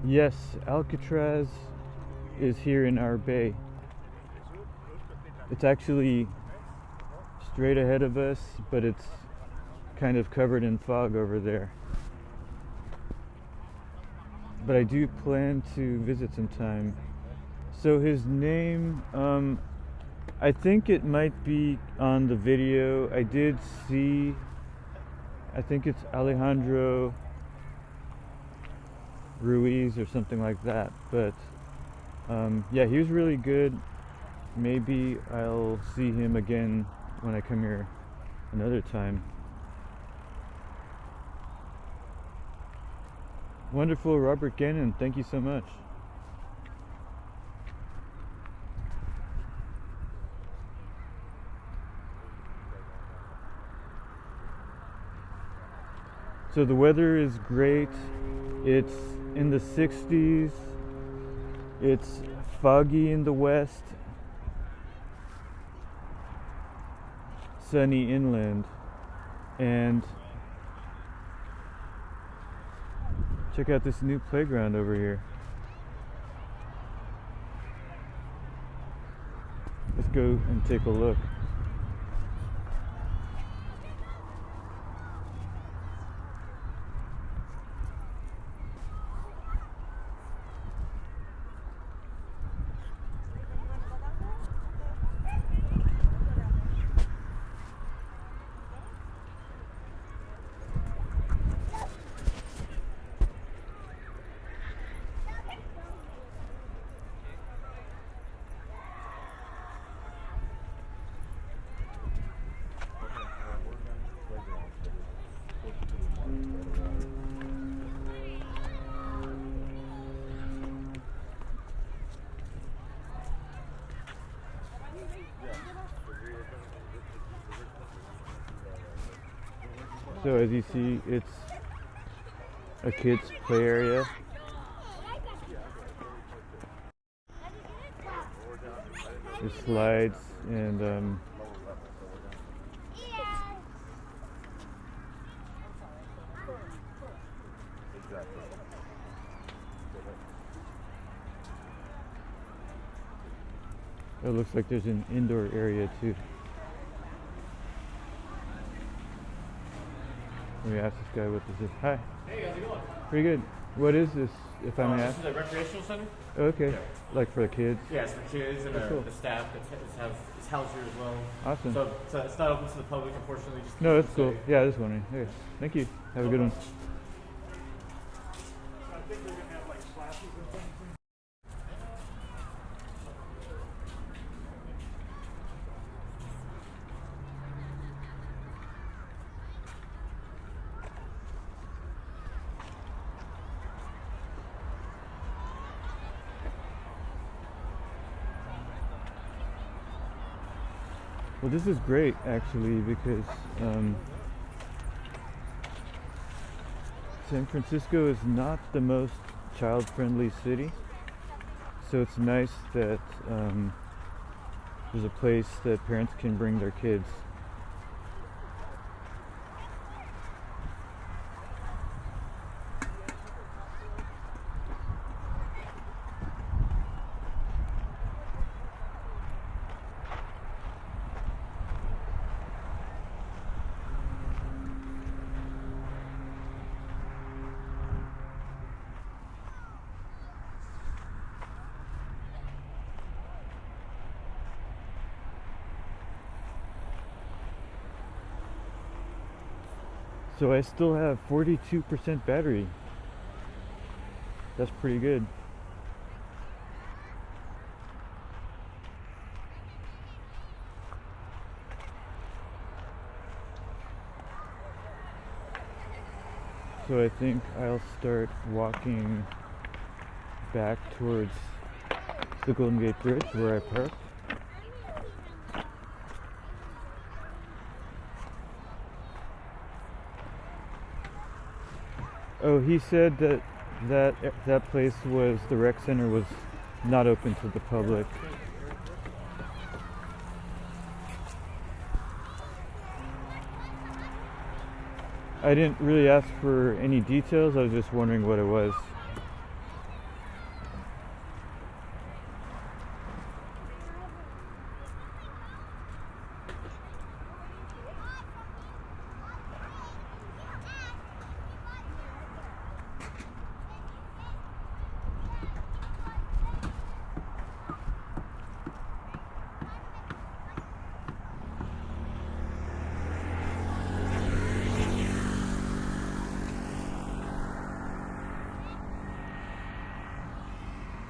Yes, Alcatraz is here in our bay. It's actually straight ahead of us, but it's kind of covered in fog over there. But I do plan to visit sometime. So his name, I think it might be on the video. I did see, I think it's Alejandro Ruiz or something like that, but yeah, he was really good. Maybe I'll see him again when I come here another time. Wonderful, Robert Gannon, thank you so much. So the weather is great. It's in the 60s. It's foggy in the west. Sunny inland. And check out this new playground over here. Let's go and take a look. So as you see, it's a kids play area. There's slides and it looks like there's an indoor area too. Let me ask this guy what this is. Hi. Hey, how's it going? Pretty good. What is this, if I may This ask? is a recreational center? Okay. Yeah. Like for the kids? Yeah, it's for kids and Cool. the staff. It's housed here as well. Awesome. So it's not open to the public, unfortunately. Just No, that's kids cool. stay. Yeah, I was wondering. Okay. Thank you. Have a good one. I think they're gonna have like classes and things. Well, this is great actually because San Francisco is not the most child-friendly city, so it's nice that there's a place that parents can bring their kids. So I still have 42% battery. That's pretty good. So I think I'll start walking back towards the Golden Gate Bridge where I parked. Oh, he said that place was, the rec center was not open to the public. I didn't really ask for any details, I was just wondering what it was.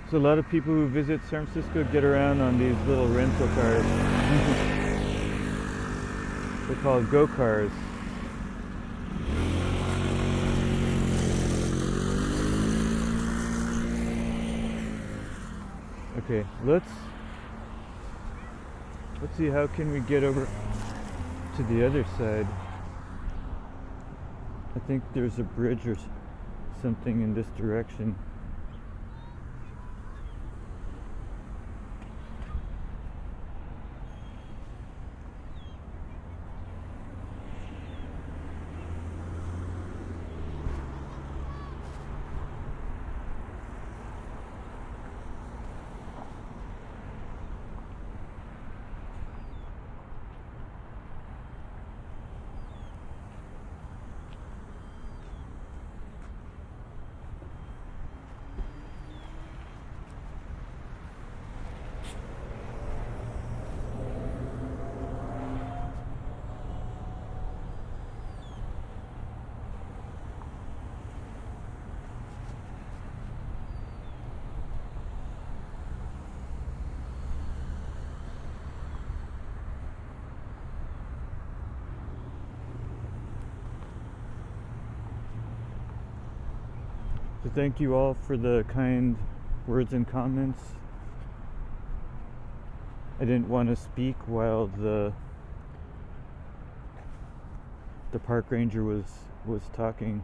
So a lot of people who visit San Francisco get around on these little rental cars. They're called go-cars. Okay, let's see, how can we get over to the other side? I think there's a bridge or something in this direction. So thank you all for the kind words and comments. I didn't want to speak while the the park ranger was talking.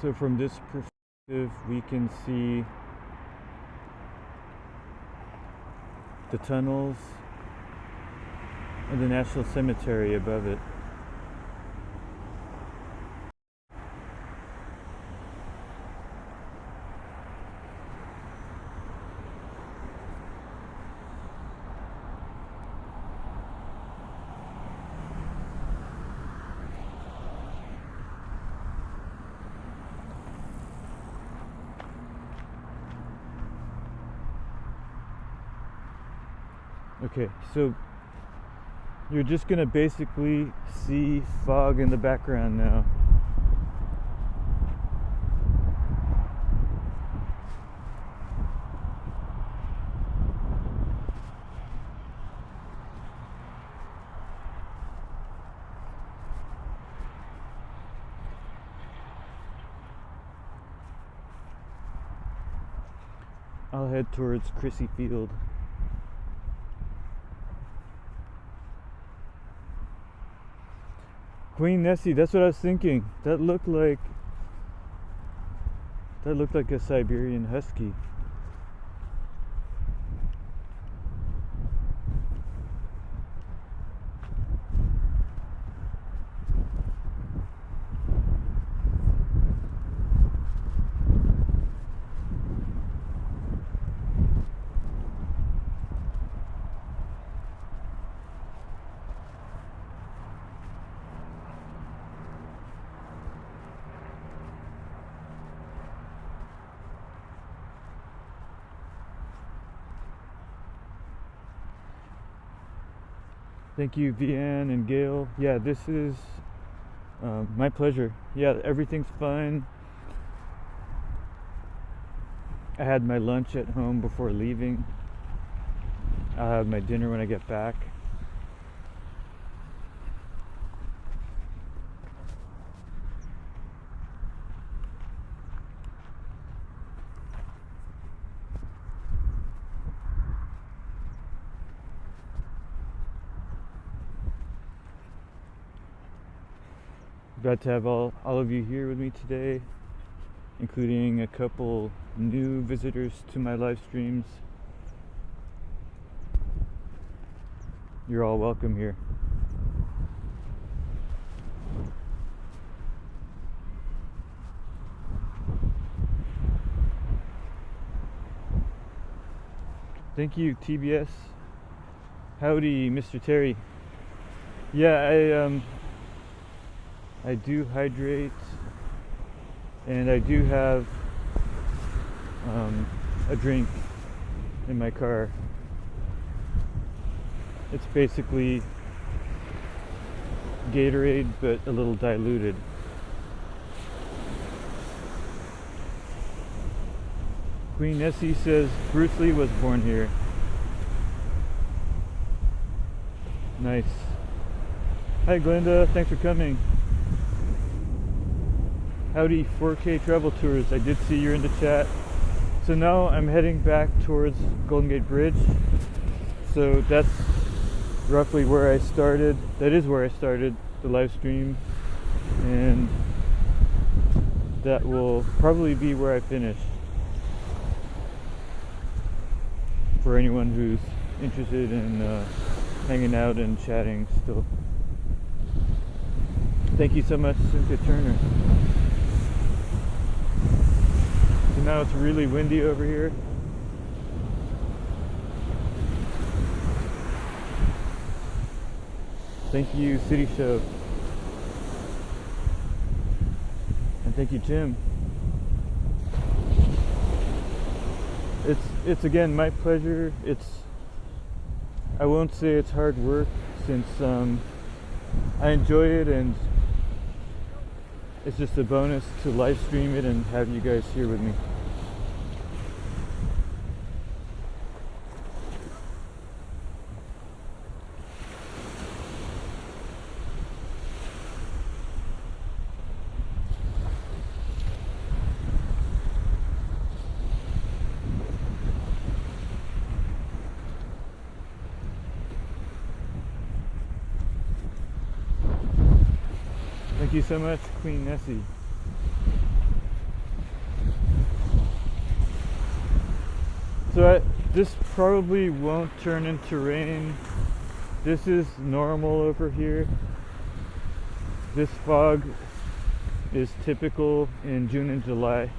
So from this perspective, we can see the tunnels and the National Cemetery above it. Okay, so you're just gonna basically see fog in the background now. I'll head towards Crissy Field. Queen Nessie, that's what I was thinking. That looked like a Siberian husky. Thank you, Vianne and Gail. Yeah, this is my pleasure. Yeah, everything's fine. I had my lunch at home before leaving. I'll have my dinner when I get back. Glad to have all of you here with me today, including a couple new visitors to my live streams. You're all welcome here. Thank you, TBS. Howdy, Mr. Terry. Yeah, I do hydrate, and I do have a drink in my car. It's basically Gatorade, but a little diluted. Queen Nessie says Bruce Lee was born here. Nice. Hi Glenda, thanks for coming. Howdy 4K Travel Tours, I did see you're in the chat. So now I'm heading back towards Golden Gate Bridge. So that's roughly where I started. That is where I started the live stream. And that will probably be where I finish. For anyone who's interested in hanging out and chatting still. Thank you so much, Cynthia Turner. So now it's really windy over here. Thank you, City Show. And thank you, Jim. it's again my pleasure. I won't say it's hard work since I enjoy it, and it's just a bonus to live stream it and have you guys here with me. Thank you so much, Queen Nessie. So this probably won't turn into rain. This is normal over here. This fog is typical in June and July.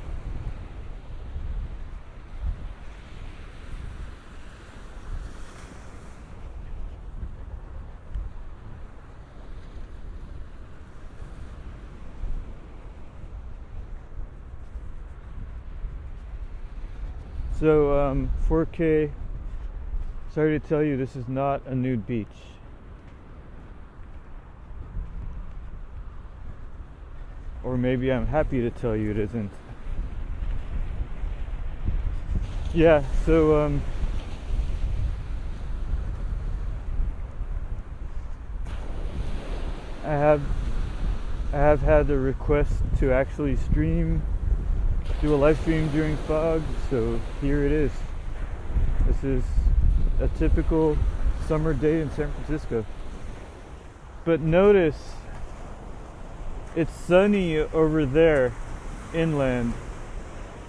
So 4K, sorry to tell you, this is not a nude beach. Or maybe I'm happy to tell you it isn't. Yeah, so I have had the request to actually do a live stream during fog, so here it is. This is a typical summer day in San Francisco. But notice it's sunny over there inland.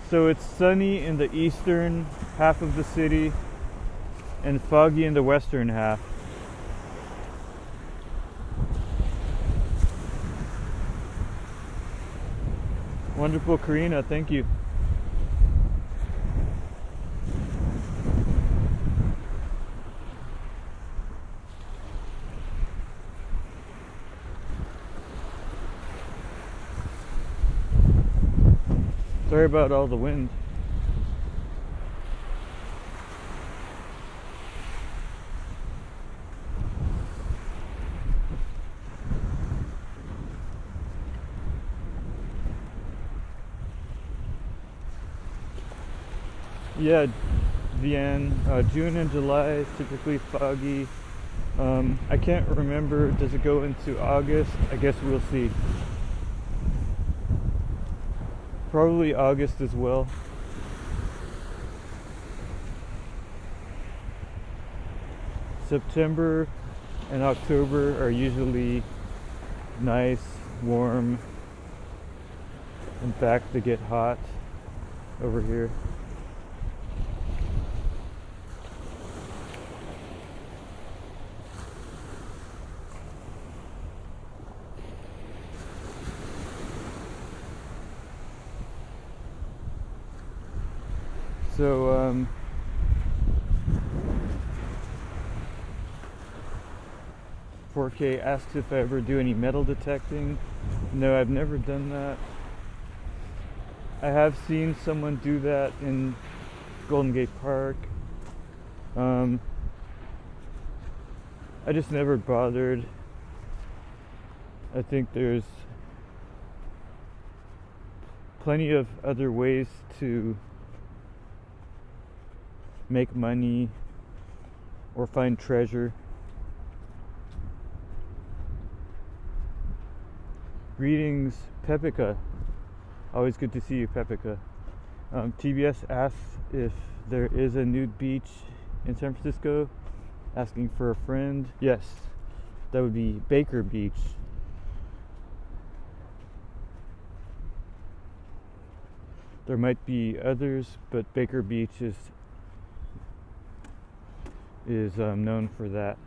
So it's sunny in the eastern half of the city and foggy in the western half. Wonderful, Karina, thank you. Sorry about all the wind. Yeah, Vienne, June and July is typically foggy. I can't remember, does it go into August? I guess we'll see. Probably August as well. September and October are usually nice, warm, and back to get hot over here. So 4K asks if I ever do any metal detecting. No, I've never done that. I have seen someone do that in Golden Gate Park. I just never bothered. I think there's plenty of other ways to make money or find treasure. Greetings, Pepika. Always good to see you, Pepika. TBS asks if there is a nude beach in San Francisco, asking for a friend. Yes, that would be Baker Beach. There might be others, but Baker Beach is known for that.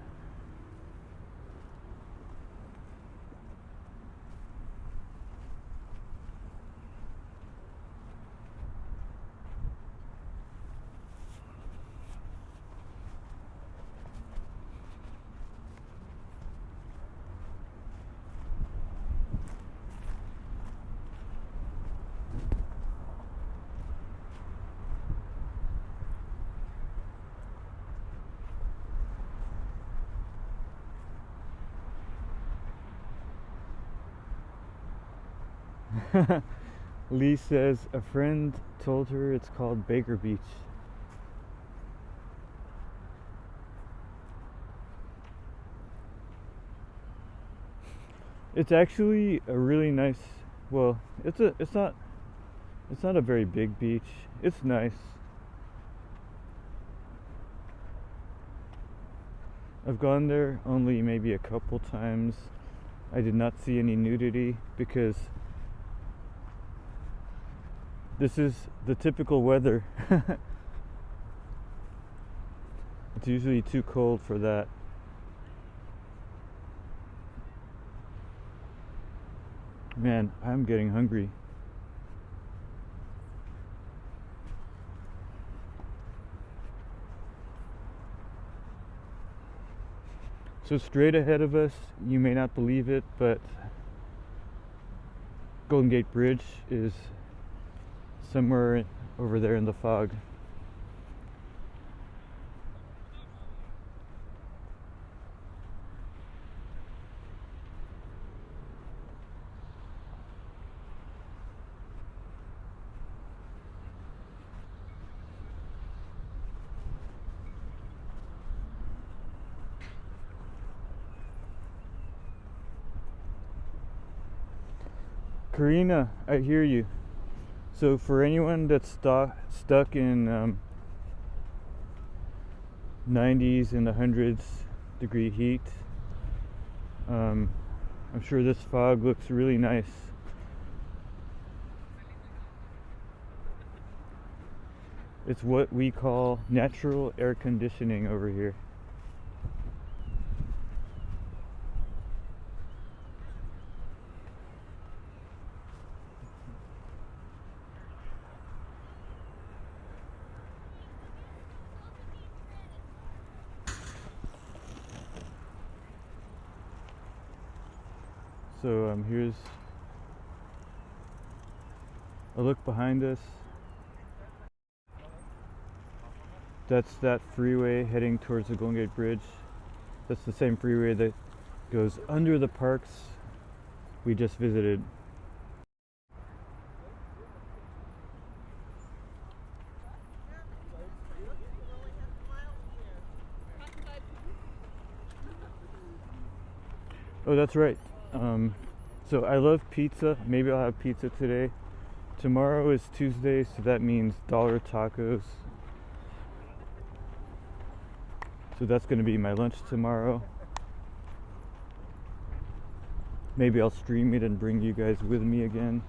Lee says a friend told her it's called Baker Beach. It's actually a really nice, well, it's not a very big beach. It's nice. I've gone there only maybe a couple times. I did not see any nudity because this is the typical weather. It's usually too cold for that. Man, I'm getting hungry. So straight ahead of us, you may not believe it, but Golden Gate Bridge is somewhere over there in the fog. Karina, I hear you. So for anyone that's stuck in 90s and 100s degree heat, I'm sure this fog looks really nice. It's what we call natural air conditioning over here. So here's a look behind us. That's that freeway heading towards the Golden Gate Bridge. That's the same freeway that goes under the parks we just visited. Oh, that's right. So I love pizza. Maybe I'll have pizza today. Tomorrow is Tuesday, so that means dollar tacos. So that's going to be my lunch tomorrow. Maybe I'll stream it and bring you guys with me again.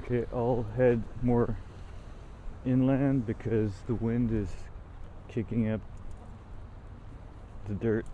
Okay, I'll head more inland because the wind is kicking up the dirt.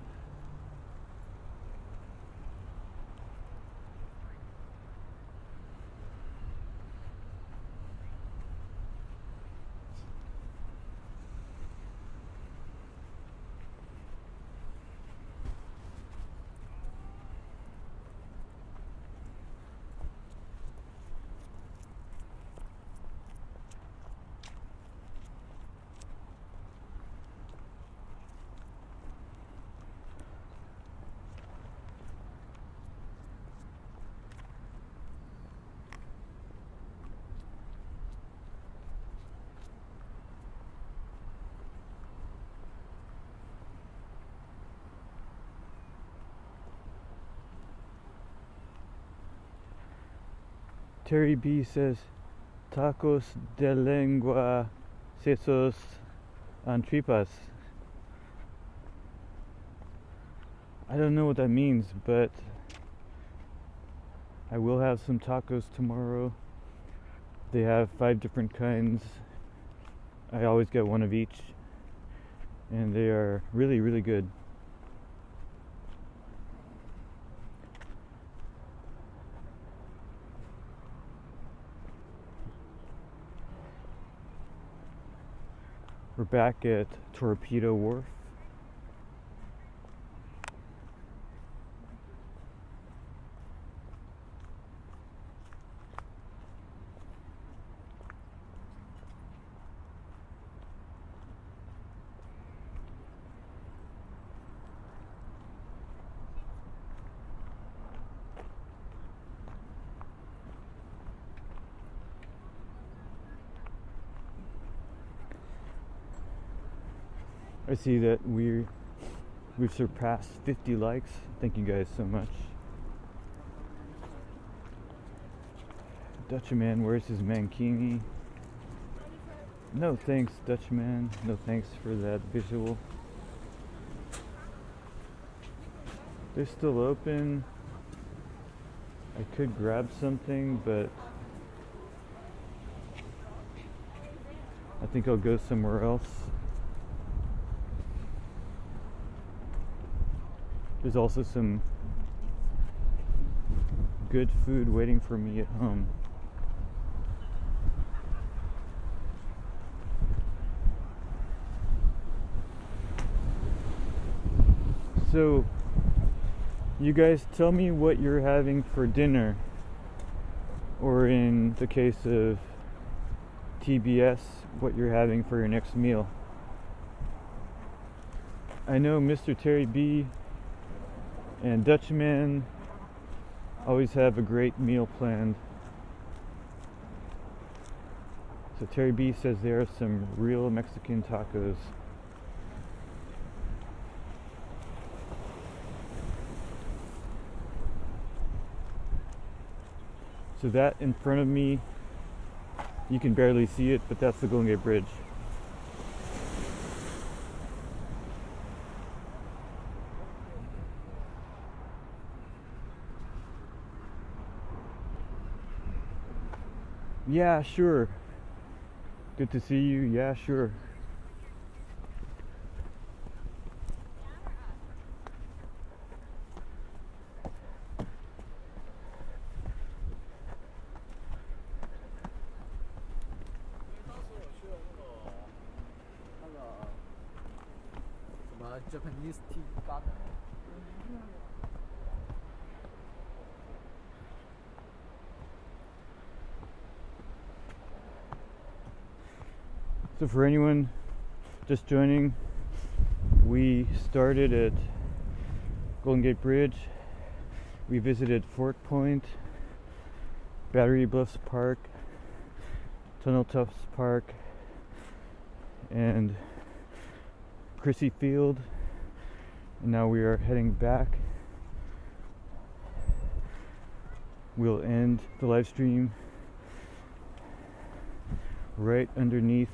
Terry B says tacos de lengua, sesos, and tripas. I don't know what that means, but I will have some tacos tomorrow. They have 5 different kinds. I always get one of each, and they are really, really good. We're back at Torpedo Wharf. I see that we've surpassed 50 likes. Thank you guys so much. Dutchman, where's his mankini? No thanks, Dutchman. No thanks for that visual. They're still open. I could grab something, but I think I'll go somewhere else. There's also some good food waiting for me at home. So, you guys tell me what you're having for dinner, or in the case of TBS, what you're having for your next meal. I know Mr. Terry B and Dutchman always have a great meal planned. So Terry B says there are some real Mexican tacos. So that in front of me, you can barely see it, but that's the Golden Gate Bridge. Yeah, sure. Good to see you. Yeah, sure. Japanese tea garden. So for anyone just joining, we started at Golden Gate Bridge. We visited Fort Point, Battery Bluffs Park, Tunnel Tufts Park, and Crissy Field, and now we are heading back. We'll end the live stream right underneath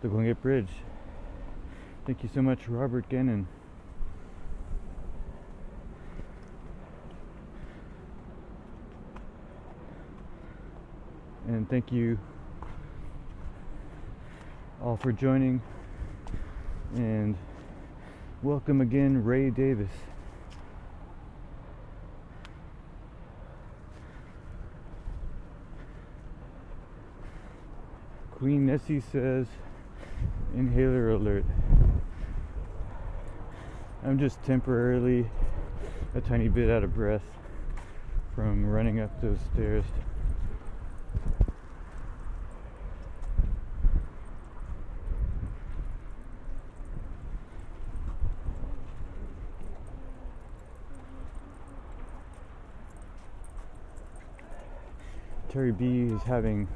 the Golden Gate Bridge. Thank you so much, Robert Gannon. And thank you all for joining. And welcome again, Ray Davis. Queen Nessie says, inhaler alert. I'm just temporarily a tiny bit out of breath from running up those stairs. Terry B is having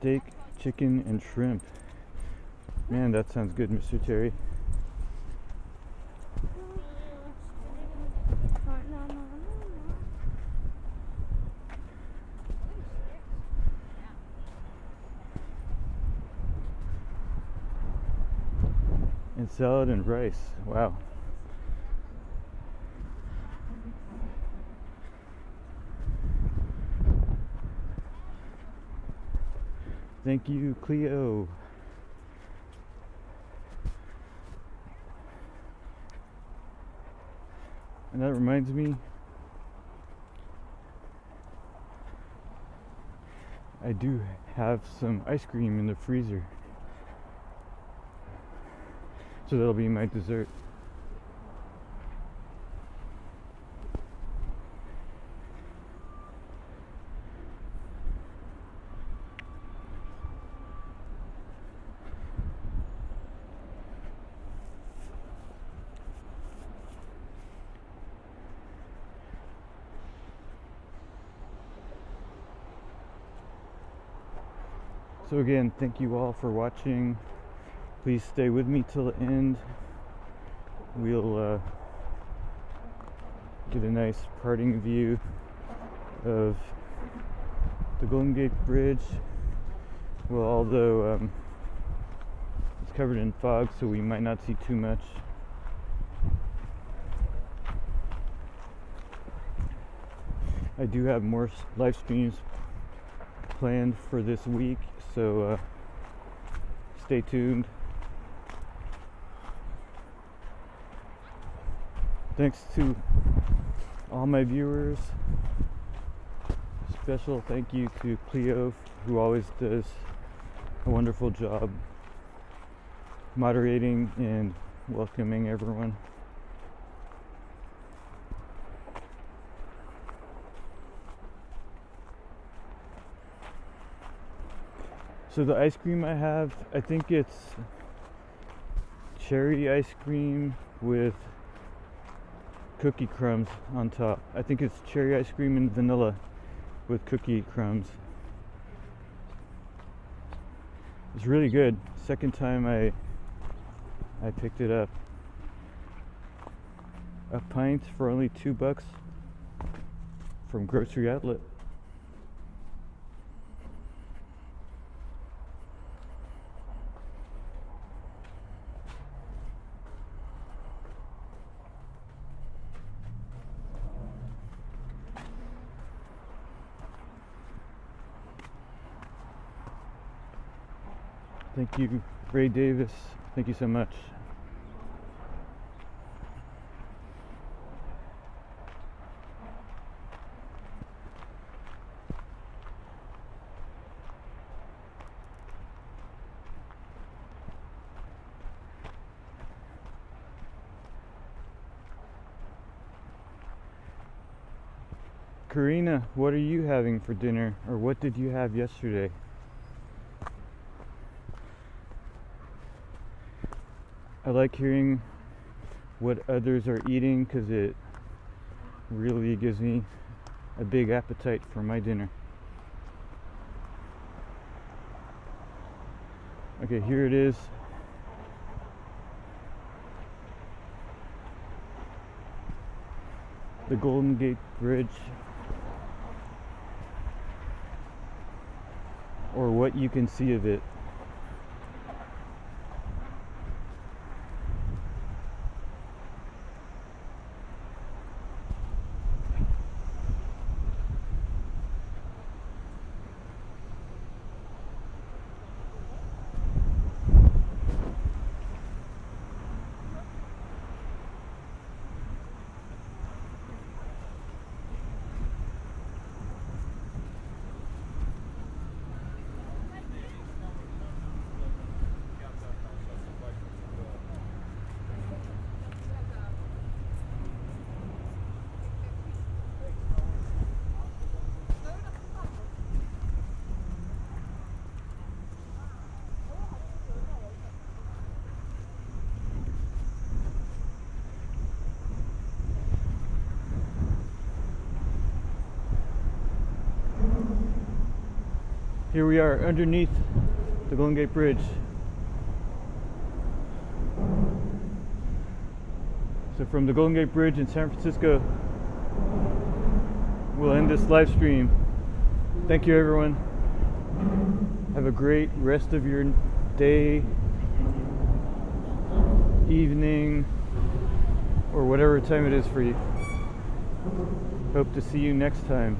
steak, chicken, and shrimp. Man, that sounds good, Mr. Terry. And salad and rice. Wow. Thank you, Cleo. And that reminds me, I do have some ice cream in the freezer. So that'll be my dessert. So again, thank you all for watching. Please stay with me till the end. We'll get a nice parting view of the Golden Gate Bridge. Well, although it's covered in fog, so we might not see too much. I do have more live streams planned for this week, so stay tuned. Thanks to all my viewers. Special thank you to Cleo, who always does a wonderful job moderating and welcoming everyone. So the ice cream I have, I think it's cherry ice cream with cookie crumbs on top. I think it's cherry ice cream and vanilla with cookie crumbs. It's really good. Second time I picked it up. A pint for only $2 from Grocery Outlet. Thank you, Ray Davis. Thank you so much. Karina, what are you having for dinner, or what did you have yesterday? I like hearing what others are eating because it really gives me a big appetite for my dinner. Okay, here it is. The Golden Gate Bridge, or what you can see of it. Here we are underneath the Golden Gate Bridge. So from the Golden Gate Bridge in San Francisco, we'll end this live stream. Thank you, everyone. Have a great rest of your day, evening, or whatever time it is for you. Hope to see you next time.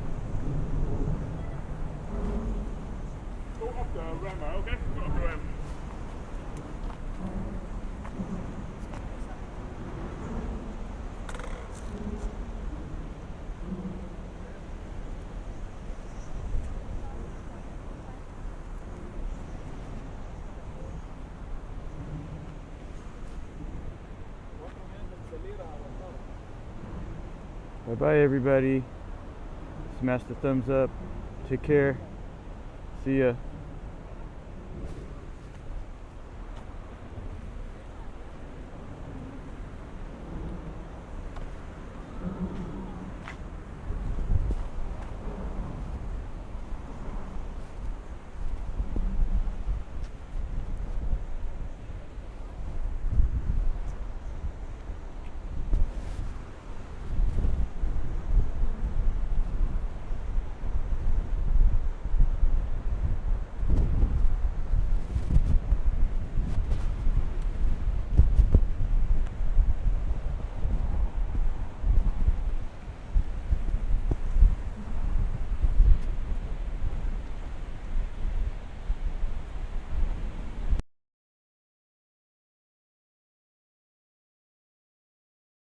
Bye-bye, everybody. Smash the thumbs up. Take care. See ya.